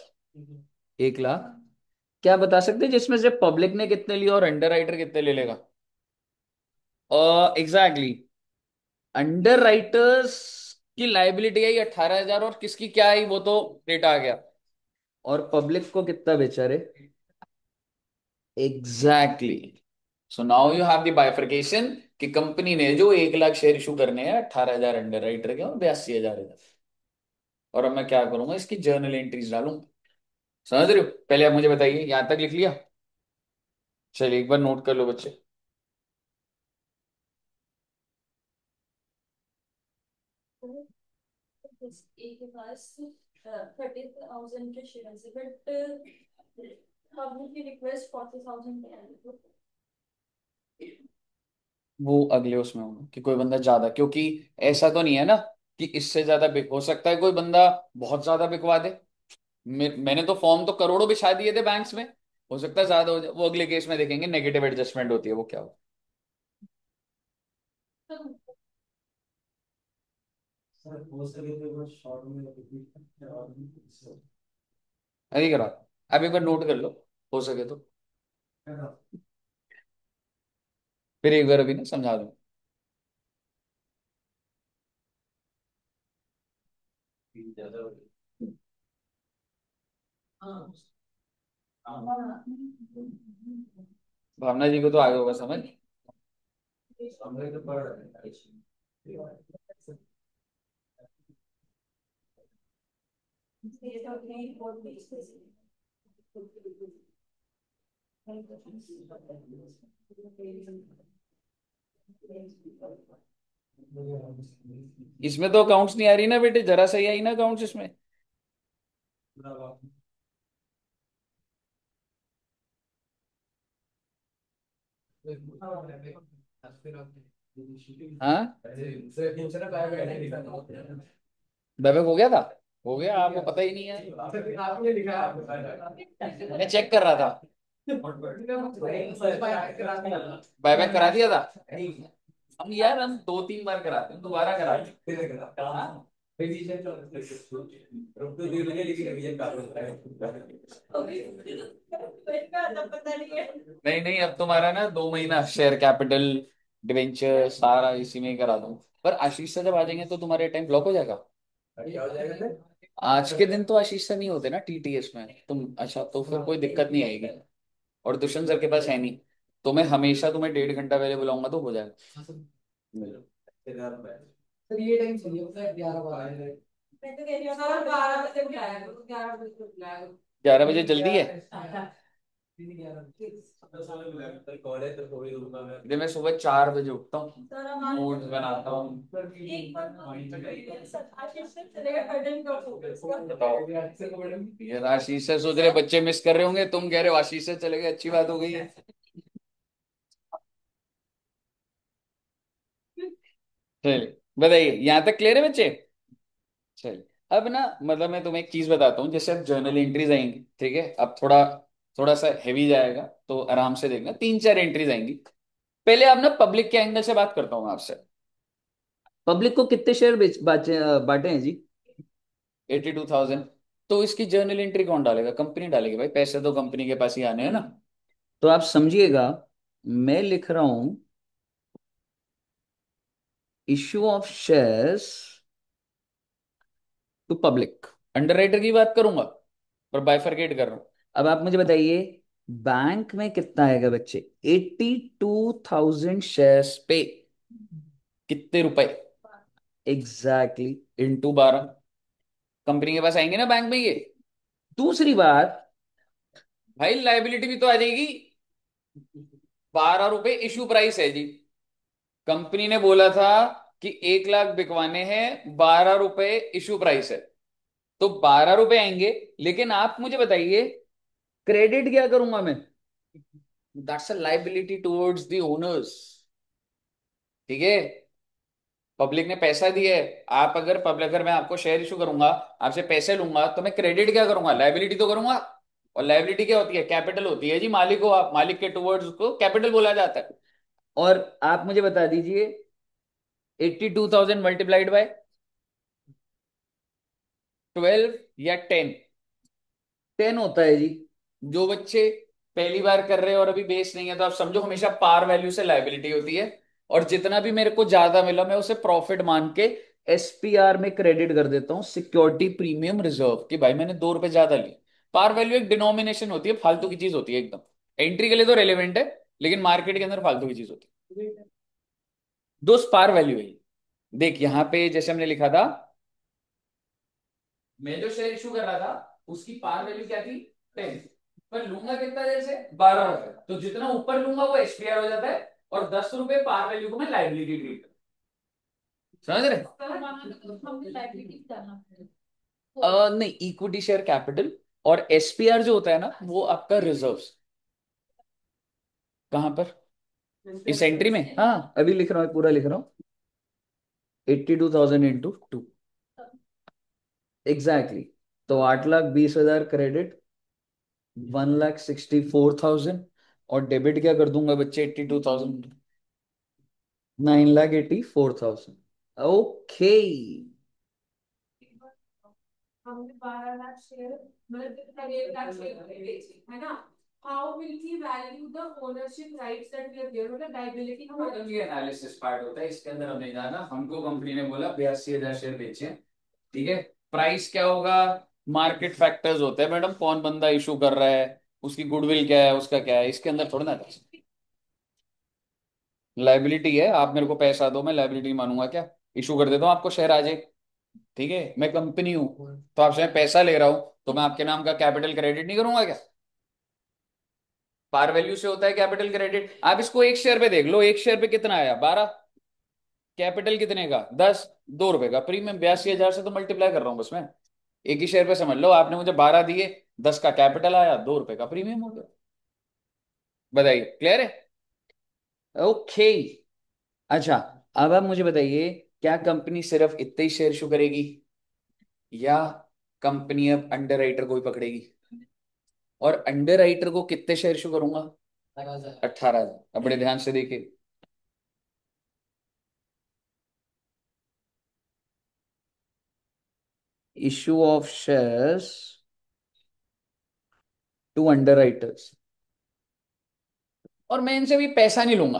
1 लाख। क्या बता सकते हैं जिसमें से पब्लिक ने कितने लिए और अंडर राइटर कितने ले लेगा? एग्जैक्टली। अंडर राइटर्स की लाइबिलिटी आई 18,000, और किसकी क्या आई वो तो डेटा आ गया। और पब्लिक को कितना बेचा रे? Exactly. So now you have the bifurcation, कि कंपनी ने जो 1 लाख शेयर इशू करने हैं, 18,000 अंडर राइटर के और 82,000 इधर। और अब मैं क्या करूंगा, इसकी जर्नल एंट्रीज डालूंगा। समझ रहे हो। पहले आप मुझे बताइए, यहां तक लिख लिया? चलिए एक बार नोट कर लो बच्चे। ए के पास 30,000 के शेयर है, बट पब्लिक की रिक्वेस्ट 40,000 पे है। वो अगले उसमें होगा कि कोई बंदा ज्यादा, क्योंकि ऐसा तो नहीं है ना कि इससे ज्यादा बिक हो सकता है, कोई बंदा बहुत ज्यादा बिकवा दे। मैंने तो फॉर्म तो करोड़ों बिछा दिए थे बैंक्स में, हो सकता है ज्यादा हो जाए, वो अगले केस में देखेंगे, नेगेटिव एडजस्टमेंट होती है वो क्या हो। अभी करा, अब एक बार नोट कर लो, हो सके तो फिर एक बार अभी ना समझा दूं। भावना जी को तो आगे होगा समझ। इसमें तो अकाउंट्स नहीं आ रही ना बेटे, जरा सही आई ना अकाउंट्स इसमें। हाँ बैबक हो गया था, हो गया, आपको पता ही नहीं है, मैं चेक कर रहा था। बैबक करा दिया था हम यार, हम 2-3 बार कराते हैं, दोबारा कराते हैं। हाँ? नहीं नहीं, अब तुम्हारा ना 2 महीना शेयर कैपिटल डिवेंचर सारा इसी में ही करा दूं। पर आशीष से जब आ जाएंगे तो तुम्हारे टाइम ब्लॉक हो जाएगा। आज के दिन तो आशीष से नहीं होते ना टीटीएस में तुम, अच्छा तो फिर कोई दिक्कत नहीं आएगी। और दुष्यंत सर के पास है नहीं, तो मैं हमेशा तुम्हें 1.5 घंटा पहले बुलाऊंगा तो हो जाएगा। सर ये टाइम सही होता है 11 12। मैं तो कह रही हूँ सर 12 बजे बुलाया करो, 11 बजे तो बुलाया करो। 11 बजे जल्दी है। इधर मैं सुबह 4 बजे उठता हूँ, ओट्स बनाता हूँ। बताओ यार, आशीष से सोच रहे बच्चे मिस कर रहे होंगे, तुम कह रहे हो आशीष से चले गए, अच्छी बात हो गई है। चलिए बताइए, यहाँ तक क्लियर है बच्चे। चलिए अब ना, मतलब मैं तुम्हें एक चीज बताता हूँ, जैसे अब जर्नल एंट्रीज आएंगी, ठीक है, अब थोड़ा थोड़ा सा हैवी जाएगा, तो आराम से देखना, 3-4 एंट्रीज आएंगी। पहले आप ना पब्लिक के एंगल से बात करता हूँ आपसे। पब्लिक को कितने शेयर बांटे हैं जी? 82,000। तो इसकी जर्नल एंट्री कौन डालेगा? कंपनी डालेगी भाई, पैसे तो कंपनी के पास ही आने हैं ना। तो आप समझिएगा, मैं लिख रहा हूं issue of shares to public. Underwriter की बात करूंगा और बाइफरकेट कर रहा हूं। अब आप मुझे बताइए, बैंक में कितना आएगा बच्चे? 82,000 शेयर्स पे कितने रुपए? एग्जैक्टली इंटू 12, कंपनी के पास आएंगे ना बैंक में ये। दूसरी बात, भाई लाइबिलिटी भी तो आ जाएगी। 12 रुपए इशू प्राइस है जी, कंपनी ने बोला था कि 1 लाख बिकवाने हैं, 12 रुपए इशू प्राइस है, तो 12 रुपए आएंगे। लेकिन आप मुझे बताइए, क्रेडिट क्या करूंगा मैं? That's a liability towards the owners, ठीक है। पब्लिक ने पैसा दिया है, आप अगर पब्लिक, अगर मैं आपको शेयर इशू करूंगा, आपसे पैसे लूंगा, तो मैं क्रेडिट क्या करूंगा? लाइबिलिटी तो करूंगा। और लाइबिलिटी क्या होती है? कैपिटल होती है जी, मालिक हो आप, मालिक के टुवर्ड्स को कैपिटल बोला जाता है। और आप मुझे बता दीजिए, 82,000 मल्टीप्लाइड बाय 12 या 10? 10 होता है जी। जो बच्चे पहली बार कर रहे हैं और अभी बेस नहीं है, तो आप समझो हमेशा पार वैल्यू से लाइबिलिटी होती है, और जितना भी मेरे को ज्यादा मिला मैं उसे प्रॉफिट मान के एसपीआर में क्रेडिट कर देता हूँ, सिक्योरिटी प्रीमियम रिजर्व, कि भाई मैंने 2 रुपए ज्यादा लिए। पार वैल्यू एक डिनोमिनेशन होती है, फालतू की चीज होती है एकदम। एंट्री के लिए तो रेलिवेंट है, लेकिन मार्केट के अंदर फालतू की चीज होती है। दोस्त पार वैल्यू है ये। देख यहाँ पे जैसे हमने लिखा था, मैं जो शेयर इशू कर रहा था उसकी पार वैल्यू क्या थी? 10। पर लूंगा कितना देर से? 12 रुपए। तो जितना ऊपर लूंगा वो एसपीआर हो जाता है, और 10 रुपए पार वैल्यू को मैं लाइबिलिटी ट्रीट, समझ रहे? हमने लाइबिलिटी डालना। नहीं, इक्विटी शेयर कैपिटल और एसपीआर जो होता है ना वो आपका रिजर्व्स। कहां पर? इस एंट्री में, हाँ अभी लिख रहा हूँ, पूरा लिख रहा हूँ। 82,000 इंटू 2, एग्जैक्टली। तो 8,20,000 क्रेडिट, 1,64,000, और डेबिट क्या कर दूंगा बच्चे? 82,000, 9,84,000। ओके। हमने 12 लाख शेयर, मतलब कितना, 1 लाख शेयर बेचे है ना। How will he value the ownership rights that we have given, मतलब लायबिलिटी हमारी। ये एनालिसिस पार्ट होता है, इसके अंदर हमें जाना। हमको कंपनी ने बोला 82,000 शेयर बेचे हैं, ठीक है। प्राइस क्या होगा? मार्केट फैक्टर्स होते हैं मैडम, कौन बंदा इशू कर रहा है, उसकी गुडविल क्या है, उसका क्या है, इसके अंदर थोड़ा ना। लाइबिलिटी है, आप मेरे को पैसा दो, मैं लाइबिलिटी मानूंगा क्या? इशू कर देता हूँ आपको शेयर आज एक, ठीक है। मैं कंपनी हूं, तो आपसे मैं पैसा ले रहा हूं, तो मैं आपके नाम का कैपिटल क्रेडिट नहीं करूंगा क्या? पार वैल्यू से होता है कैपिटल क्रेडिट। आप इसको एक शेयर पे देख लो, एक शेयर पे कितना आया? 12। कैपिटल कितने का? 10। 2 रुपए का प्रीमियम, 82,000 से तो मल्टीप्लाई कर रहा हूँ बस मैं। एक ही शेयर पे समझ लो, आपने मुझे 12 दिए, 10 का कैपिटल आया, 2 रुपए का प्रीमियम हो गया। बताइए, क्लियर है? ओके। अच्छा, अब आप मुझे बताइए, क्या कंपनी सिर्फ इतने ही शेयर इशू करेगी, या कंपनी अब अंडर राइटर को भी पकड़ेगी? और अंडर राइटर को कितने शेयर इशू करूंगा? 18,000। अब बड़े ध्यान से देखिए, issue of shares to under writers. और मैं इनसे भी पैसा नहीं लूंगा,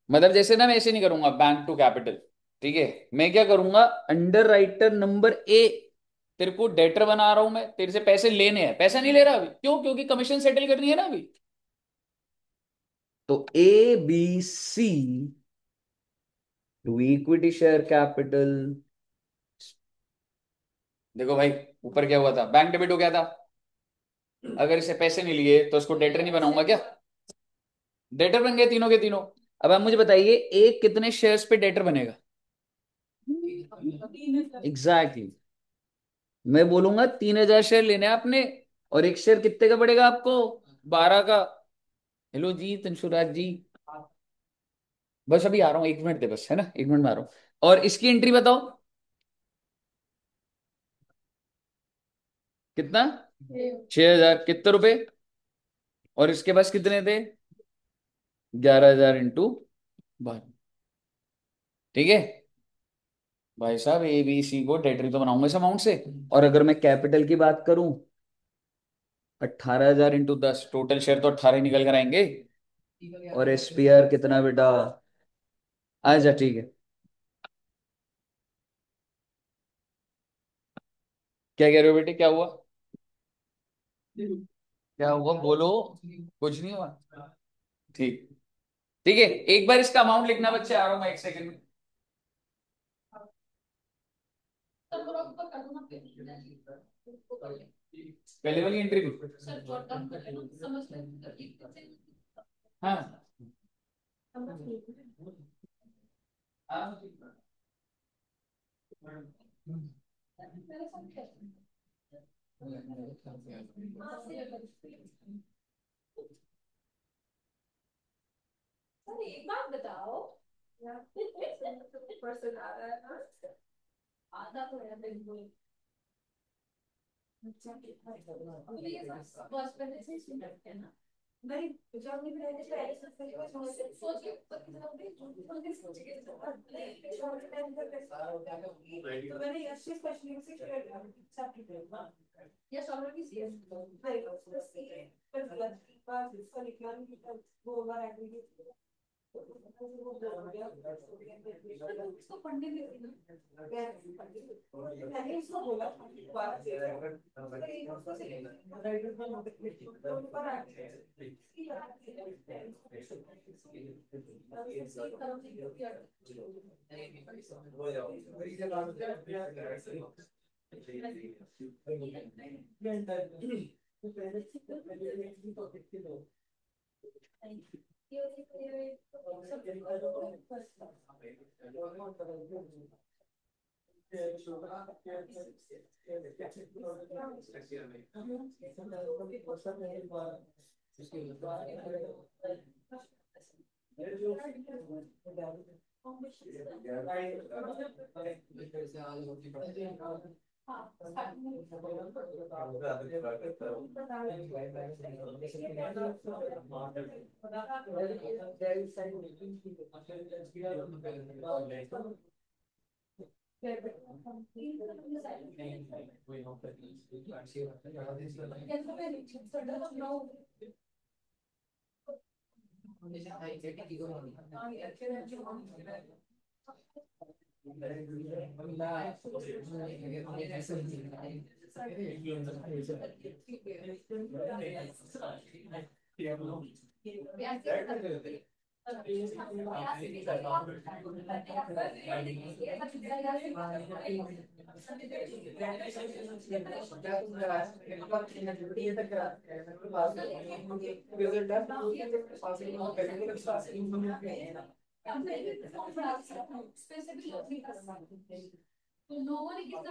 मतलब जैसे ना, मैं ऐसे नहीं करूंगा बैंक टू कैपिटल, ठीक है। मैं क्या करूंगा? अंडर राइटर नंबर ए, तेरे को डेटर बना रहा हूं मैं, तेरे से पैसे लेने हैं, पैसा नहीं ले रहा अभी, क्यों? क्योंकि कमीशन सेटल करनी है ना अभी। तो A B C to equity share capital. देखो भाई, ऊपर क्या हुआ था? बैंक डेबिट हो गया था। अगर इसे पैसे नहीं लिए तो इसको डेटर नहीं बनाऊंगा क्या? डेटर बन गए तीनों के तीनों। अब आप मुझे बताइए, एक कितने शेयर्स पे डेटर बनेगा? Exactly exactly. मैं बोलूंगा 3,000 शेयर लेने हैं आपने, और एक शेयर कितने का पड़ेगा आपको? 12 का। हेलो जी तंशुराज जी, बस अभी आ रहा हूँ, 1 मिनट दे बस, है ना, 1 मिनट में आ रहा हूँ। और इसकी एंट्री बताओ कितना? 6,000। कितने रुपए? और इसके पास कितने थे? 11,000 इंटू 12, ठीक है। भाई साहब, ए बी सी को डेटरी तो बनाऊंगा इस अमाउंट से। और अगर मैं कैपिटल की बात करूं, 18,000 इंटू 10, टोटल शेयर तो 18 ही निकल कर आएंगे। और एसपीआर कितना बेटा? अच्छा ठीक है। क्या कह रहे हो बेटे, क्या हुआ? क्या हुआ बोलो? कुछ नहीं हुआ। ठीक, ठीक है। एक बार इसका अमाउंट लिखना बच्चे, आ रहा हूं मैं 1 सेकंड में। पहले वाली एंट्री भी, हाँ हाँ। सर एक बात बताओ, पर्सन आ रहा है ना, आधा तो है बिल्कुल। अच्छा तो ये सब बस पहले से ही सुन रखे हैं ना। नहीं, जब भी रहने से ऐसा सोच के ऊपर की तरफ भी सोच के सोच के तो मैंने अच्छे स्पेशलिस्ट से शेयर किया सब की तरफ। यस ऑलरेडी सी है, वेरी गुड सी है, पर गलत बात इसका लिखना नहीं था, वो बार एग्रीगेट उसको पढ़ने में मैंने उसको बोला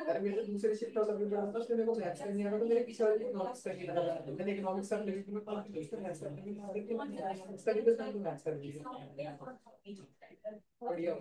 अरे मेरे तो दूसरे शिफ्ट वाला पेपर आता है, उसमें मेरे को मैथ्स करनी आ रहा, तो मेरे पीछे वाले इकोनॉमिक्स करके लगा रहा था। मैंने इकोनॉमिक्स का लेके मैं पास उसको मैथ्स करने में आ रही थी, मैथ्स करके तो उसको मैथ्स कर दी। बढ़िया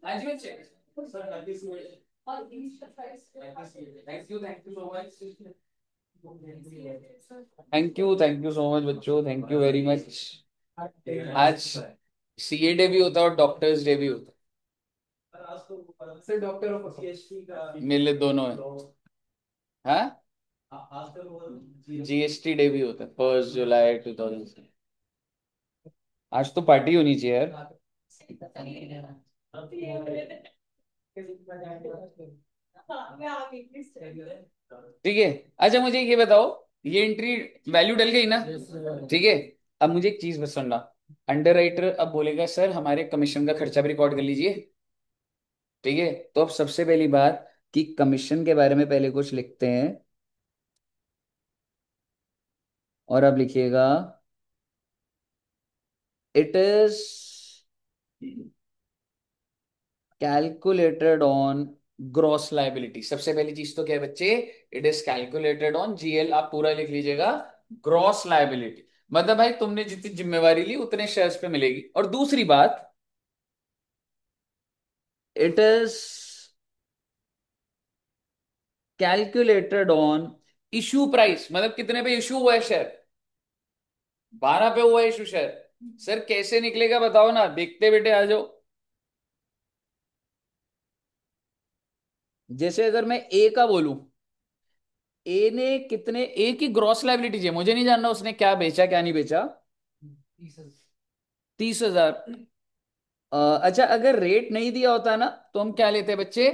हाँ जी बच्चे, थैंक यू सो मच बच्चों, थैंक यू वेरी मच। आज सीए डे भी होता है और डॉक्टर्स डे भी होता सर डॉक्टर ऑफ सीएसटी का है, मेले दोनों है। हाँ, जीएसटी डे भी होता है 1 जुलाई 2000। आज तो पार्टी होनी चाहिए यार। ठीक है, अच्छा मुझे ये बताओ, ये एंट्री वैल्यू डल गई ना? ठीक है, अब मुझे एक चीज बस सुनना। अंडर राइटर अब बोलेगा सर हमारे कमीशन का खर्चा भी रिकॉर्ड कर लीजिए। ठीक है, तो अब सबसे पहली बात कि कमीशन के बारे में पहले कुछ लिखते हैं, और अब लिखिएगा it is calculated on gross liability. सबसे पहली चीज तो क्या है बच्चे? It is calculated on GL, आप पूरा लिख लीजिएगा, ग्रॉस लाइबिलिटी। मतलब भाई तुमने जितनी जिम्मेवारी ली उतने शेयर्स पे मिलेगी। और दूसरी बात, it is calculated on issue price, मतलब कितने पे इशू हुआ है शेयर? 12 पे हुआ है इशू शेयर। सर कैसे निकलेगा बताओ ना, देखते बेटे आ जाओ। जैसे अगर मैं ए का बोलूं, ए ने कितने, ए की ग्रॉस लाइबिलिटी चाहिए, मुझे नहीं जानना उसने क्या बेचा क्या नहीं बेचा। 30,000। अच्छा अगर रेट नहीं दिया होता ना तो हम क्या लेते हैं बच्चे?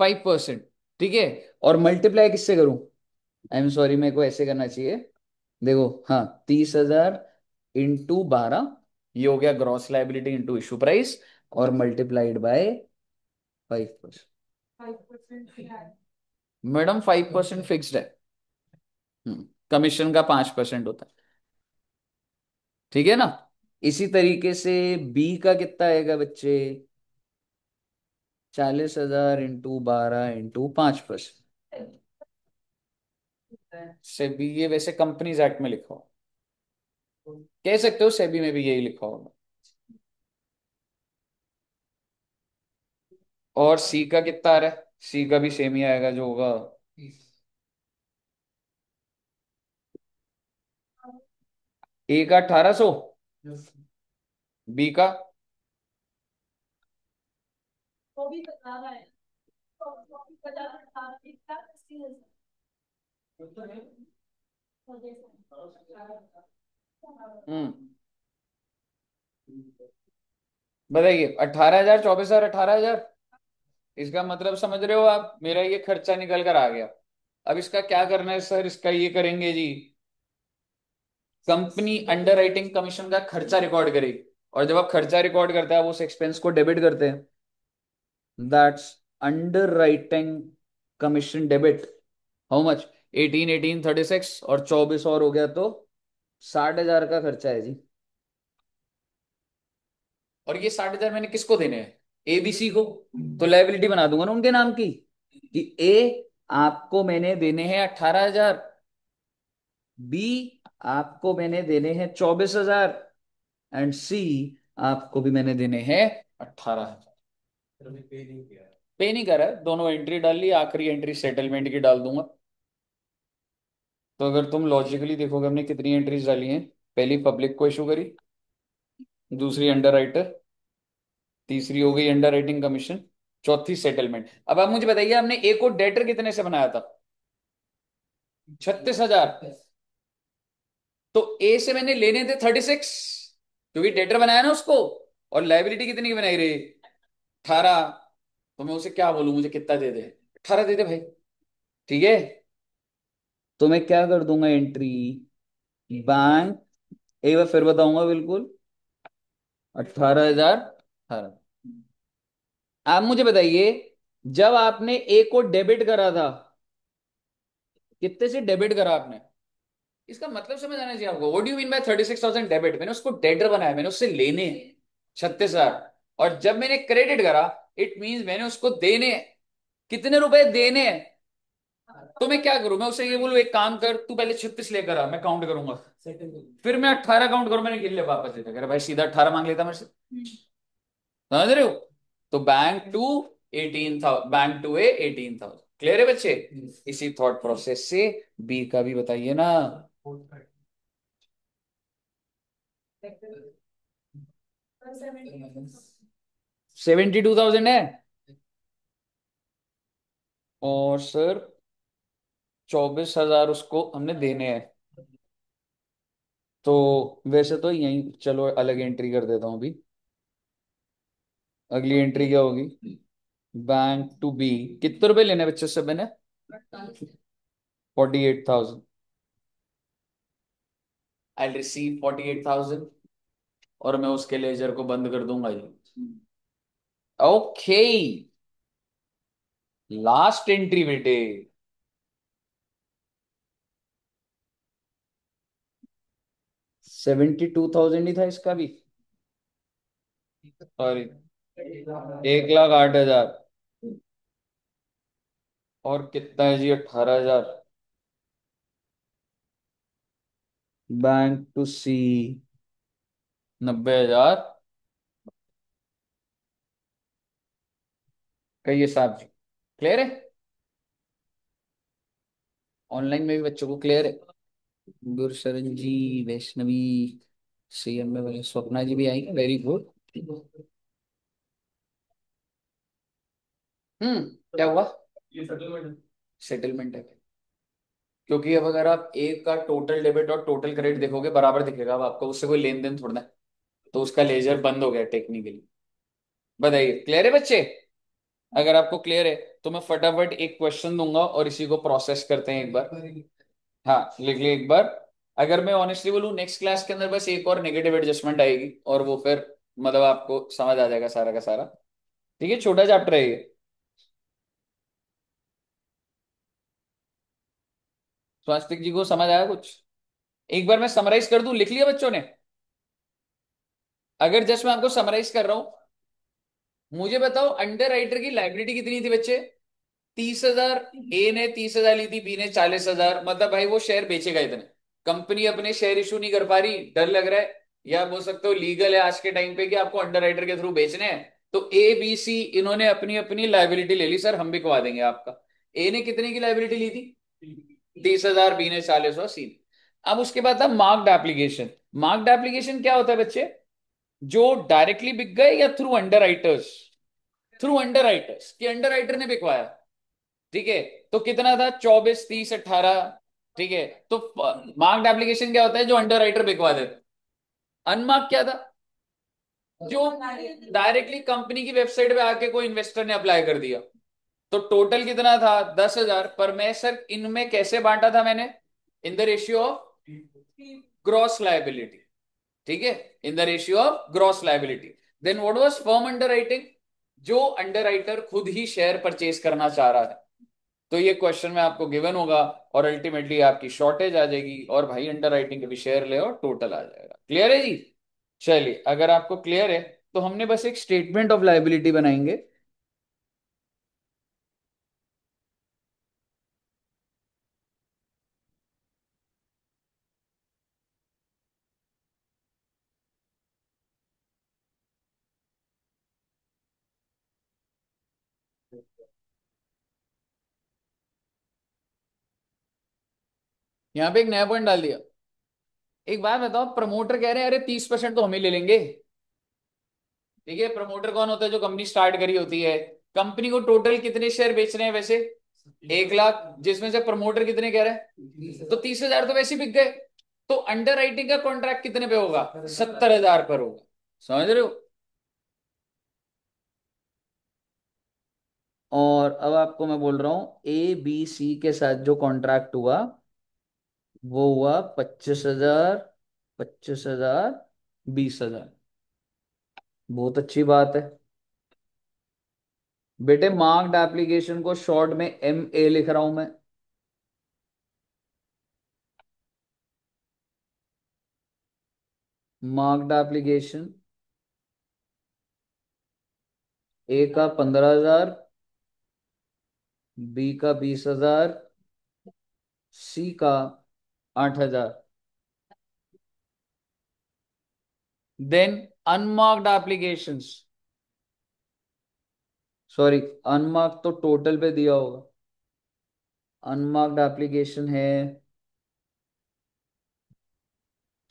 5%। ठीक है, और मल्टीप्लाई किससे करूं? आई एम सॉरी, मेरे को ऐसे करना चाहिए। देखो, हाँ, 30,000 इंटू 12, ये हो गया gross liability into issue price, और मल्टीप्लाइड बाय 5%। मैडम 5% फिक्स्ड है। कमीशन का 5% होता है। ठीक है ना? इसी तरीके से बी का कितना आएगा बच्चे? 40,000 इंटू 12 इंटू 5%। सेबी, ये वैसे कंपनीज एक्ट में लिखा हो, कह सकते हो सेबी में भी यही लिखा होगा। और सी का कितना आ रहा है? सी का भी सेम ही आएगा जो होगा। ए का 1800, बी का वो भी बता रहा है। तो वो भी 50 का 80,000। हम्म बताइए, 18,000, 24,000, 18,000। इसका मतलब समझ रहे हो आप, मेरा ये खर्चा निकल कर आ गया। अब इसका क्या करना है सर? इसका ये करेंगे जी, कंपनी अंडरराइटिंग कमीशन का खर्चा रिकॉर्ड करेगी। और जब आप खर्चा रिकॉर्ड करते हैं, आप उस एक्सपेंस को डेबिट करते हैं। That's underwriting commission debit. How much? 18, 18, 36 और 24 और हो गया तो 60,000 का खर्चा है जी। और ये 60,000 मैंने किसको देने हैं? एबीसी को। तो लायबिलिटी बना दूंगा ना उनके नाम की, कि ए आपको मैंने देने हैं 18,000, बी आपको मैंने देने हैं 24,000, एंड सी आपको भी मैंने देने हैं 18,000। पे नहीं करा है, दोनों एंट्री डाल ली, आखिरी एंट्री सेटलमेंट की डाल दूंगा। तो अगर तुम लॉजिकली देखोगे, हमने कितनी एंट्रीज डाली हैं? पहली पब्लिक को इशू करी, दूसरी अंडर राइटर, तीसरी हो गई अंडर राइटिंग कमीशन, चौथी सेटलमेंट। अब आप मुझे बताइए, आपने ए को डेटर कितने से बनाया था? 36,000। तो ए से मैंने लेने थे 36, क्योंकि डेटर बनाया ना उसको। और लाइबिलिटी कितनी की बनाई रही? 18। तो मैं उसे क्या बोलूं, मुझे कितना दे दे? 18 दे दे भाई। ठीक है, तो मैं क्या कर दूंगा एंट्री, बैंक, एक बार फिर बताऊंगा बिल्कुल, 18,018। आप मुझे बताइए, जब आपने ए को डेबिट करा था, कितने से डेबिट करा आपने? इसका मतलब समझ आना चाहिए आपको। What do you mean by 36,000 debit? मैंने उसको डेटर बनाया, मैंने उससे लेने 36,000। और जब मैंने क्रेडिट करा, इट मींस मैंने उसको देने, कितने रुपए देने हैं। तो मैं क्या करूं? मैं उसे ये बोलूं, एक काम कर, तू पहले 36 लेकर आ, मैं काउंट करूंगा। फिर मैं 18 काउंट करूं, मैंने गिन लिया, वापस देता। कह रहा भाई सीधा 18 मांग लेता मेरे से। समझ रहे हो? तो bank to 18,000, bank to A 18,000। Clear है बच्चे? इसी थॉट प्रोसेस से बी का भी बताइए ना। 72,000 है। और सर 24,000 उसको हमने देने हैं। तो वैसे तो यही, चलो अलग एंट्री कर देता हूँ अभी। अगली एंट्री क्या होगी? Bank to B. कितने रुपए लेने हैं बच्चे से मैंने? 48,000। आई रिसीव 48,000, और मैं उसके लेजर को बंद कर दूंगा जी। ओके, लास्ट एंट्री बेटे। 72,000 ही था इसका भी। सॉरी, 1,08,000। और कितना है जी? 18,000। बैंक टू सी 90,000 का ये साहब जी। क्लियर है? ऑनलाइन में भी बच्चों को क्लियर है? गुरशरण जी, वैष्णवी, सीएम में बोले स्वप्ना जी भी आएंगे, वेरी गुड। क्या हुआ? सेटलमेंट है। क्योंकि अब अगर आप एक का टोटल डेबिट और टोटल क्रेडिट देखोगे, बराबर दिखेगा। अब आपको उससे कोई लेन देन थोड़ा है, तो उसका लेजर बंद हो गया टेक्निकली। बताइए, क्लियर है बच्चे? अगर आपको क्लियर है, तो मैं फटाफट एक क्वेश्चन दूंगा और इसी को प्रोसेस करते हैं एक बार। हाँ, लिख लिया एक बार। अगर मैं ऑनेस्टली बोलूं, नेक्स्ट क्लास के अंदर बस एक और नेगेटिव एडजस्टमेंट आएगी, और वो फिर मतलब आपको समझ आ जाएगा सारा का सारा। ठीक है, छोटा चैप्टर है ये। स्वास्तिक जी को समझ आया कुछ? एक बार मैं समराइज कर दूं, लिख लिया बच्चों ने? अगर जस्ट मैं आपको समराइज कर रहा हूं, मुझे बताओ अंडर राइटर की लाइबिलिटी कितनी थी बच्चे? 30,000। ए ने 30,000 ली थी, बी ने 40,000, मतलब भाई वो शेयर बेचेगा इतने। कंपनी अपने शेयर इशू नहीं कर पा रही, डर लग रहा है, या बोल सकते हो लीगल है आज के टाइम पे कि आपको अंडर राइटर के थ्रू बेचने हैं। तो ए बी सी इन्होंने अपनी अपनी लाइबिलिटी ले ली, सर हम बिकवा देंगे आपका। ए ने कितने की लाइबिलिटी ली थी? 30,000, बी ने 40,000, सी ने। अब उसके बाद था मार्क्ड एप्लीकेशन। मार्क्ड एप्लीकेशन क्या होता है बच्चे? जो डायरेक्टली बिक गए या through under writers? Through under writers, कि अंडर राइटर ने बिकवाया। ठीक है। तो कितना था? 24, 30, 18। ठीक है। तो मार्क्ड एप्लीकेशन क्या होता है? जो अंडर राइटर बिकवा देते। अनमार्क क्या था? जो डायरेक्टली कंपनी की वेबसाइट पे आके कोई इन्वेस्टर ने अप्लाई कर दिया। तो टोटल कितना था? 10,000। पर मैं सर इनमें कैसे बांटा था मैंने? In the ratio of gross liability. ठीक है। In the ratio of gross liability. Then what was firm under writing? जो अंडर राइटर खुद ही शेयर परचेज करना चाह रहा है। तो ये क्वेश्चन में आपको गिवन होगा, और अल्टीमेटली आपकी शॉर्टेज आ जाएगी, और भाई अंडर राइटिंग के भी शेयर ले और टोटल आ जाएगा। क्लियर है जी? चलिए, अगर आपको क्लियर है तो हमने बस एक स्टेटमेंट ऑफ लाइबिलिटी बनाएंगे। यहां पे एक नया पॉइंट डाल दिया। एक बात बताओ, प्रमोटर कह रहे हैं अरे 30% तो हम ही ले लेंगे। ठीक है। प्रमोटर कौन होता है? जो कंपनी स्टार्ट करी होती है। कंपनी को टोटल कितने शेयर बेचने हैं वैसे? 1 लाख, जिसमें से प्रमोटर कितने कह रहे हैं? तो 30,000 तो वैसे ही बिक गए। तो अंडर राइटिंग का कॉन्ट्रैक्ट कितने पे होगा? 70,000 पर होगा। समझ रहे हो? और अब आपको मैं बोल रहा हूं, ए बी सी के साथ जो कॉन्ट्रैक्ट हुआ वो हुआ 25,000, 25,000, 20,000। बहुत अच्छी बात है। बेटे मार्क्ड एप्लीकेशन को शॉर्ट में एम ए लिख रहा हूं मैं। मार्क्ड एप्लीकेशन, ए का 15,000, बी का 20,000, सी का 8,000। Then unmarked applications, sorry, unmarked तो टोटल पे दिया होगा। अनमार्क्ड एप्लीकेशन है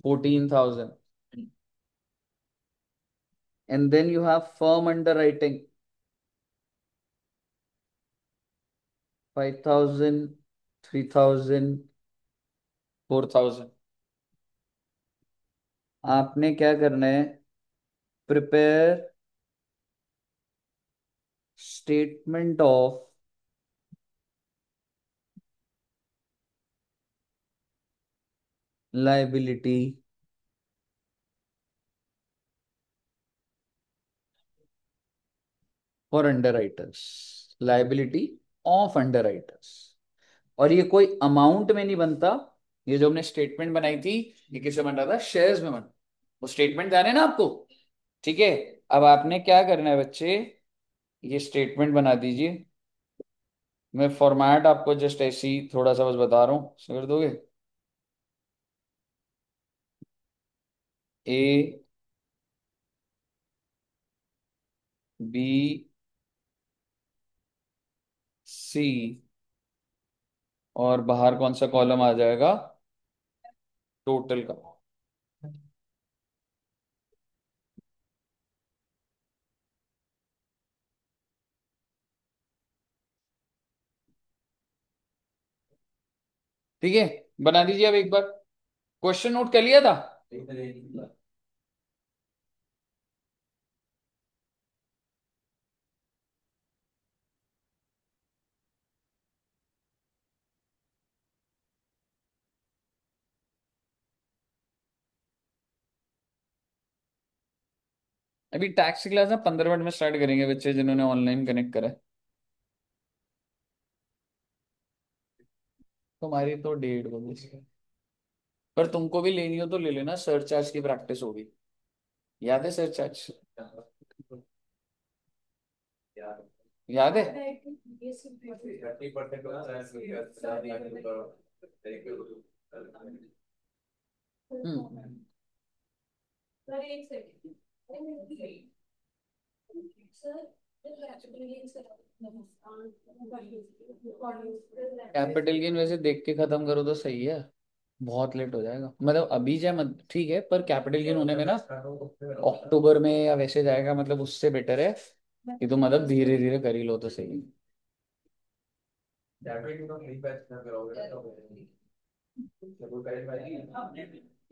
14,000। And then you have firm under writing 5,000, 3,000, 4,000। आपने क्या करना है? Prepare statement of liability for underwriters. Liability of under writers. और ये कोई अमाउंट में नहीं बनता। ये जो हमने स्टेटमेंट बनाई थी, ये किसमें बन रहा था? शेयर्स में बन। वो स्टेटमेंट ध्यान है ना आपको? ठीक है। अब आपने क्या करना है बच्चे? ये स्टेटमेंट बना दीजिए। मैं फॉर्मेट आपको जस्ट ऐसे ही थोड़ा सा बस बता रहा हूँ, कर दोगे? ए बी सी, और बाहर कौन सा कॉलम आ जाएगा? टोटल का। ठीक है। बना दीजिए अब एक बार। क्वेश्चन नोट कर लिया था? अभी टैक्स की क्लास ना 15 मिनट में स्टार्ट करेंगे बच्चे जिन्होंने ऑनलाइन कनेक्ट करा है। तुम्हारी तो 1:30 बजे से। पर तुमको भी लेनी हो तो ले लेना, सर्च चार्ज की प्रैक्टिस होगी। याद है सर्च चार्ज? याद है? हम्म। सर एक सेकंड सर कैपिटल गेन वैसे देख के खत्म करो तो सही है, बहुत लेट हो जाएगा, मतलब अभी जाए मत ठीक है, पर कैपिटल गेन होने में ना अक्टूबर में या वैसे जाएगा, मतलब उससे बेटर है कि तुम मतलब धीरे धीरे कर ही लो तो सही है।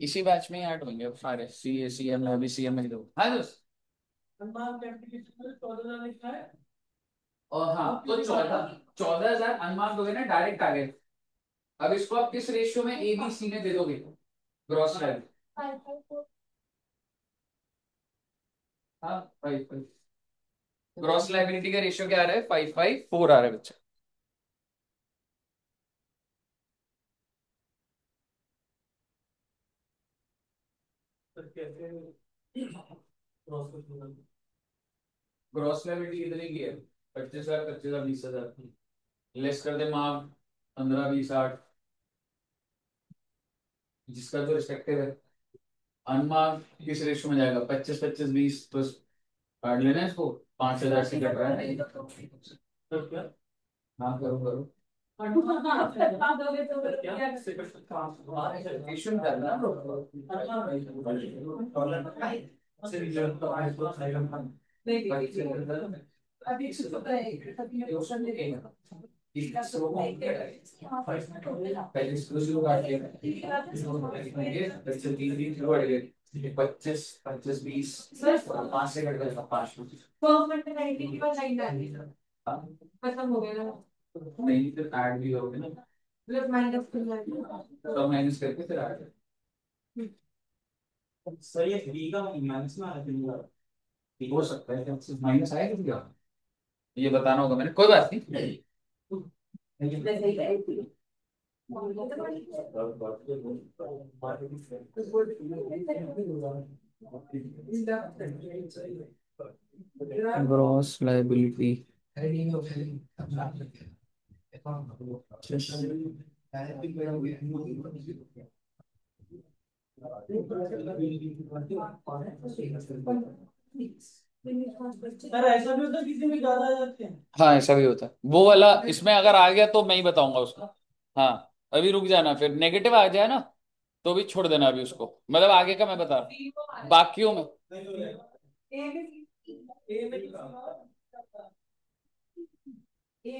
इसी बैच में ही ऐड होंगे अब सारे, सी ए सी एम, अभी सी एम में दो। हाँ दोस्त। और हाँ तो 14,000 अनमार्क्ड हो गए ना, डायरेक्ट आ गए। अब इसको आप किस रेशियो में ए बी सी में दे दोगे? Gross value. हाँ 5:5। ग्रॉस लाइबिलिटी का रेशियो क्या आ रहा है? 5:4 आ रहा है बच्चा। ग्रॉस लाइबिलिटी कितने की है? 25,000, 25,000, 20,000। लेस कर दे मार्क 15, 20, 8, जिसका जो रिस्पेक्टिव है। अनमार्क किस रेशियो में जाएगा? 25, 25, 20 तो काट लेना है इसको। 5,000 से कट रहा है। हाँ करो करो। Calculation करना पहले इसको शुरू काट लिया। 25, 25, 20, 5 से कट गया 5। खत्म हो गया ना? नहीं फिर ऐड भी होगे ना, प्लस माइनस तो माइनस करके फिर ऐड। सर ये बी का माइनस में आ रहा है, हो सकता है क्या माइनस आएगा क्या? ये बताना होगा मैंने, कोई बात नहीं। Gross liability. सर ऐसा भी होता है किसी में ज्यादा आ जाते हैं। हाँ ऐसा भी होता है, वो वाला इसमें अगर आ गया तो मैं ही बताऊंगा उसको। हाँ अभी रुक जाना, फिर नेगेटिव आ जाए ना तो भी छोड़ देना अभी उसको, मतलब आगे का मैं बता रहा हूँ। बाकियों में ए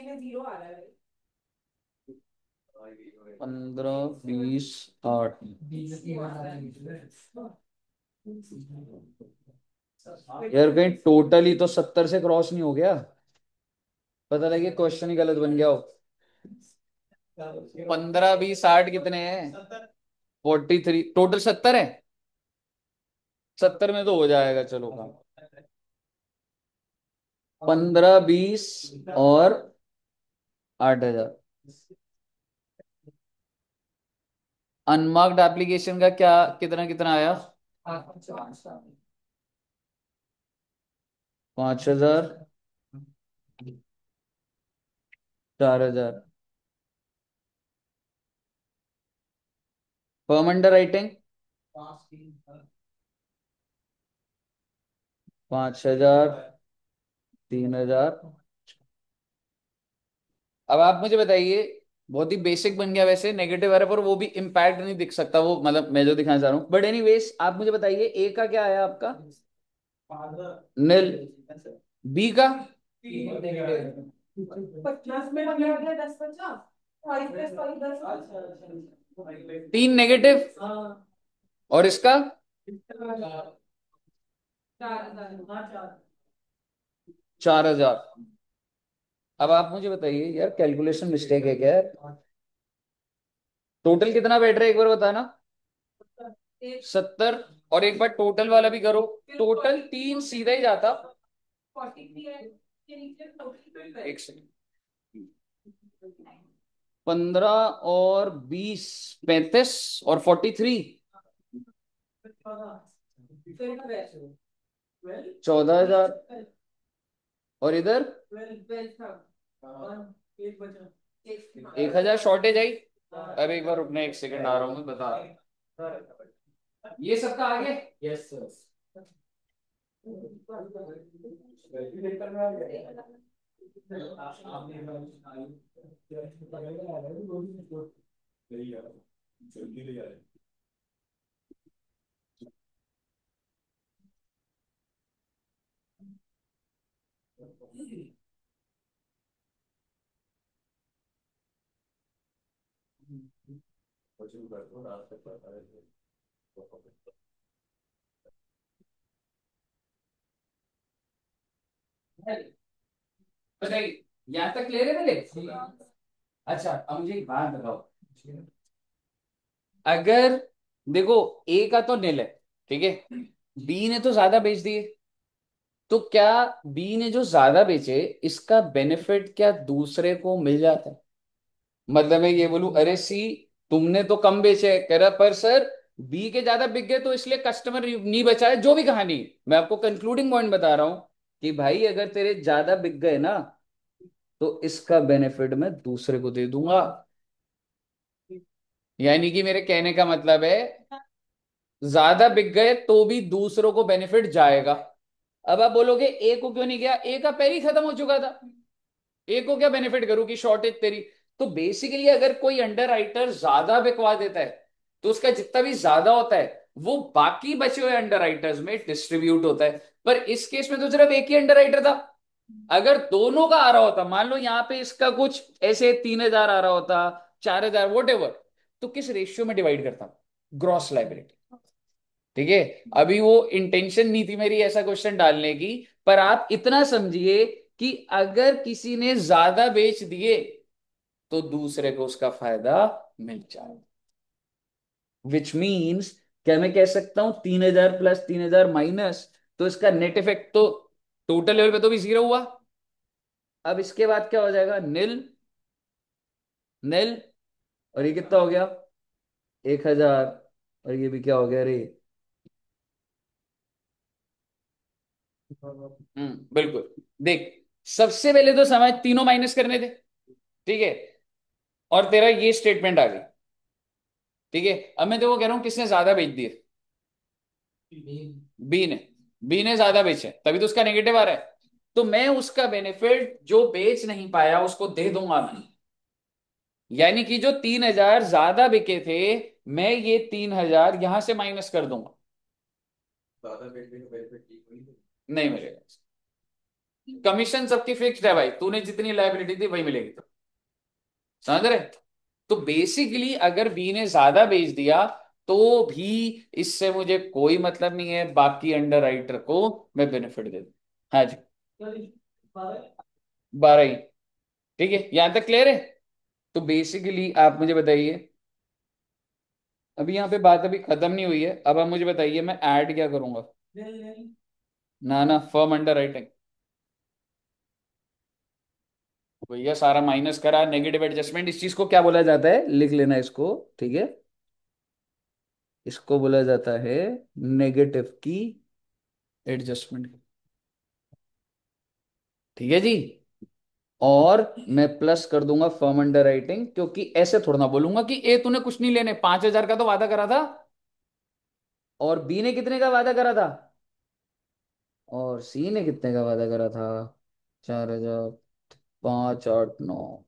में जीरो आ रहा है। 15, 20, 8। यार कहीं टोटल ही तो 70 से क्रॉस नहीं हो गया? पता लगे क्वेश्चन ही गलत बन गया हो। 15, 20, 8 कितने हैं? 43 टोटल 70 है। 70 में तो हो जाएगा चलो काम। 15, 20 और 8,000। अनमार्क्ड एप्लीकेशन का क्या कितना कितना आया? 5,000, 4,000। Firm under writing 5,000, 3,000। अब आप मुझे बताइए, बहुत ही बेसिक बन गया वैसे, नेगेटिव एरर पर वो भी इम्पैक्ट नहीं दिख सकता, वो मतलब मैं जो दिखाना चाह रहा हूँ, बट एनीवेज आप मुझे बताइए ए का क्या आया आपका? नील। बी का? 50 में क्या हो गया? 10 50 5 प्लस 5 10। 3 नेगेटिव। और इसका? 4,000। अब आप मुझे बताइए यार, कैलकुलेशन मिस्टेक है क्या? टोटल कितना बैठ रहा है एक बार बताना। 70। और एक बार टोटल वाला भी करो। टोटल 3 सीधा ही जाता। एक सेकंड। 15 और 20, 35 और 43, 14,000। और इधर 1,000 शॉर्टेज आई। अब एक बार रुकना, एक सेकंड आ रहा हूँ मैं, बता रहा हूँ। ये सबका आगे। Yes sir. बताइए, यहाँ तक क्लियर है पहले। अच्छा अब मुझे एक बात बताओ, अगर देखो ए का तो नील है, ठीक है, बी ने तो ज्यादा बेच दिए, तो क्या बी ने जो ज्यादा बेचे इसका बेनिफिट क्या दूसरे को मिल जाता है? मतलब मैं ये बोलूं, अरे सी तुमने तो कम बेचे, कह रहा पर सर बी के ज्यादा बिक गए तो इसलिए कस्टमर नहीं बचा है, जो भी कहानी, मैं आपको कंक्लूडिंग पॉइंट बता रहा हूं कि भाई अगर तेरे ज्यादा बिक गए ना तो इसका बेनिफिट मैं दूसरे को दे दूंगा। यानी कि मेरे कहने का मतलब है, ज्यादा बिक गए तो भी दूसरों को बेनिफिट जाएगा। अब आप बोलोगे ए को क्यों नहीं गया, ए का पहले ही खत्म हो चुका था, ए को क्या बेनिफिट करूं कि शॉर्टेज तेरी। तो बेसिकली अगर कोई अंडर राइटर ज्यादा बिकवा देता है तो उसका जितना भी ज्यादा होता है वो बाकी बचे हुए अंडर राइटर्स में डिस्ट्रीब्यूट होता है। पर इस केस में तो सिर्फ एक ही अंडर राइटर था। अगर दोनों का आ रहा होता, मान लो यहाँ पे इसका कुछ ऐसे 3,000 आ रहा होता, 4,000 वोट एवर, तो किस रेशियो में डिवाइड करता? Gross liability. ठीक है। अभी वो इंटेंशन नहीं थी मेरी ऐसा क्वेश्चन डालने की, पर आप इतना समझिए कि अगर किसी ने ज्यादा बेच दिए तो दूसरे को उसका फायदा मिल जाए। विच मीन्स क्या मैं कह सकता हूं 3,000 प्लस 3,000 माइनस, तो इसका नेट इफेक्ट तो टोटल लेवल पे तो भी जीरो हुआ। अब इसके बाद क्या हो जाएगा, नील, नील, और ये कितना हो गया, 1,000, और ये भी क्या हो गया रे। बिल्कुल। देख, सबसे पहले तो समझ तीनों माइनस करने थे, ठीक है, और तेरा ये स्टेटमेंट आ गई, ठीक है। अब मैं देखो कह रहा हूं किसने ज्यादा बेच दिए, बी ने, बी ने ज्यादा बेचे तभी तो उसका नेगेटिव आ रहा है। तो मैं उसका बेनिफिट जो बेच नहीं पाया उसको दे दूंगा मैं। यानी कि जो 3,000 ज्यादा बिके थे, मैं ये 3,000 यहां से माइनस कर दूंगा। नहीं मिलेगा, कमीशन सबकी फिक्स्ड है भाई, तूने जितनी लायबिलिटी थी वही मिलेगी, तो समझ रहे। तो बेसिकली अगर बी ने ज्यादा बेच दिया तो भी इससे मुझे कोई मतलब नहीं है, बाकी अंडर राइटर को मैं बेनिफिट दे दूं। हाँ जी, 12 ही। ठीक है, यहां तक क्लियर है। तो बेसिकली आप मुझे बताइए, अभी यहाँ पे बात अभी खत्म नहीं हुई है, अब आप मुझे बताइए मैं ऐड क्या करूंगा। ना ना, फर्म अंडर राइटिंग, भैया सारा माइनस करा, नेगेटिव एडजस्टमेंट, इस चीज को क्या बोला जाता है, लिख लेना इसको, ठीक है, इसको बोला जाता है नेगेटिव की एडजस्टमेंट। ठीक है जी। और मैं प्लस कर दूंगा फर्म अंडर राइटिंग, क्योंकि ऐसे थोड़ा ना बोलूंगा कि ए तूने कुछ नहीं लेने, 5,000 का तो वादा करा था, और बी ने कितने का वादा करा था, और सी ने कितने का वादा करा था, 4,000, 5, 8, 9।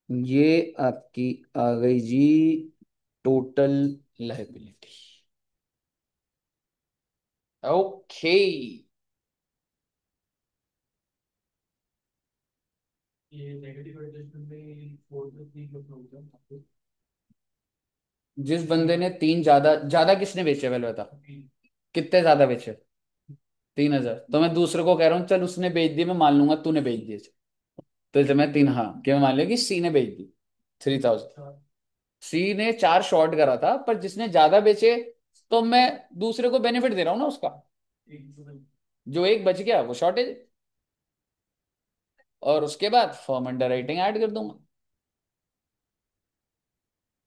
ये आपकी आ गई जी टोटल लाइबिलिटी। ओके। जिस बंदे ने तीन ज्यादा, ज्यादा किसने बेचे पहले बता, कितने ज्यादा बेचे, 3,000, तो मैं दूसरे को कह रहा हूँ चल उसने बेच दिए, मैं मान लूंगा तूने बेच दिए, तो मैं तीन, हाँ कि मैं मान लिया कि सी ने बेच दी 3,000। सी ने 4 शॉर्ट करा था, पर जिसने ज्यादा बेचे तो मैं दूसरे को बेनिफिट दे रहा हूँ ना उसका, जो एक बच गया वो शॉर्टेज। और उसके बाद फर्म अंडर राइटिंग ऐड कर दूंगा।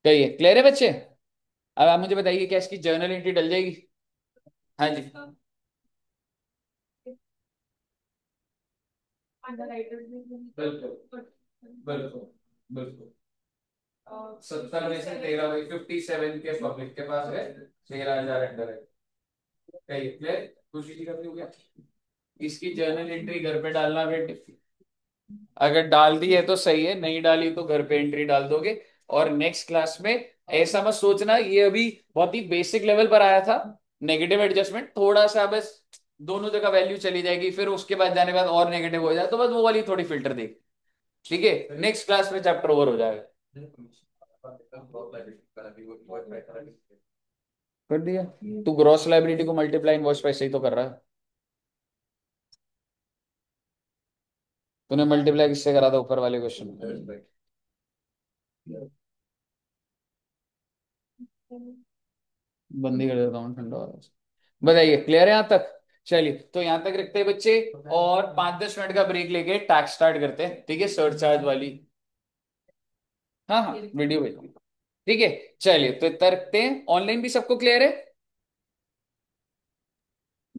कहिए, क्लियर है बच्चे? अब आप मुझे बताइए, क्या इसकी जर्नल एंट्री डल जाएगी? हाँ जी। बिल्कुल बिल्कुल बिल्कुल। 70 में से 13 भाई 57 के पब्लिक के पास है, 13,000 अंडर है। कहिए, क्लियर? खुशी की करनी हो क्या? इसकी जर्नल एंट्री घर पे डालना बेटे। अगर डाल दी है तो सही है, नहीं डाली तो घर पे एंट्री डाल दोगे। और नेक्स्ट क्लास में ऐसा मत सोचना, ये अभी बहुत ही बेसिक लेवल पर आया था। नेगेटिव एडजस्टमेंट थोड़ा सा बस, दोनों जगह वैल्यू चली जाएगी, फिर उसके बाद जाने के बाद और नेगेटिव हो जाए तो बस वो वाली थोड़ी फिल्टर देगी। ठीक है, नेक्स्ट क्लास में चैप्टर ओवर हो जाएगा। कर दिया? तू ग्रॉस लाइबिलिटी को मल्टीप्लाई इनवॉइस पे सही तो कर रहा है। तूने मल्टीप्लाई किससे करा था ऊपर वाले क्वेश्चन? बंदी कर देता हूँ, ठंडा हो रहा है। बताइए, क्लियर है यहाँ तक? चलिए, तो यहाँ तक रखते हैं बच्चे, और 5-10 मिनट का ब्रेक लेके टैक्स स्टार्ट करते हैं, ठीक है, सरचार्ज वाली। हाँ हाँ, वीडियो भेज। ठीक है, चलिए तो इतना रखते हैं। ऑनलाइन भी सबको क्लियर है?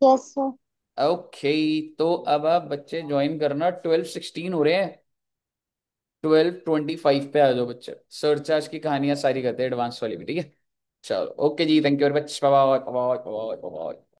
Yes sir. ओके। तो अब आप बच्चे ज्वाइन करना, 12:16 हो रहे हैं। 12:25 पे आ जाओ बच्चे, सरचार्ज की कहानियां सारी करते हैं, एडवांस वाली भी, ठीक है। चलो, ओके जी, thank you very much, bye bye bye bye bye.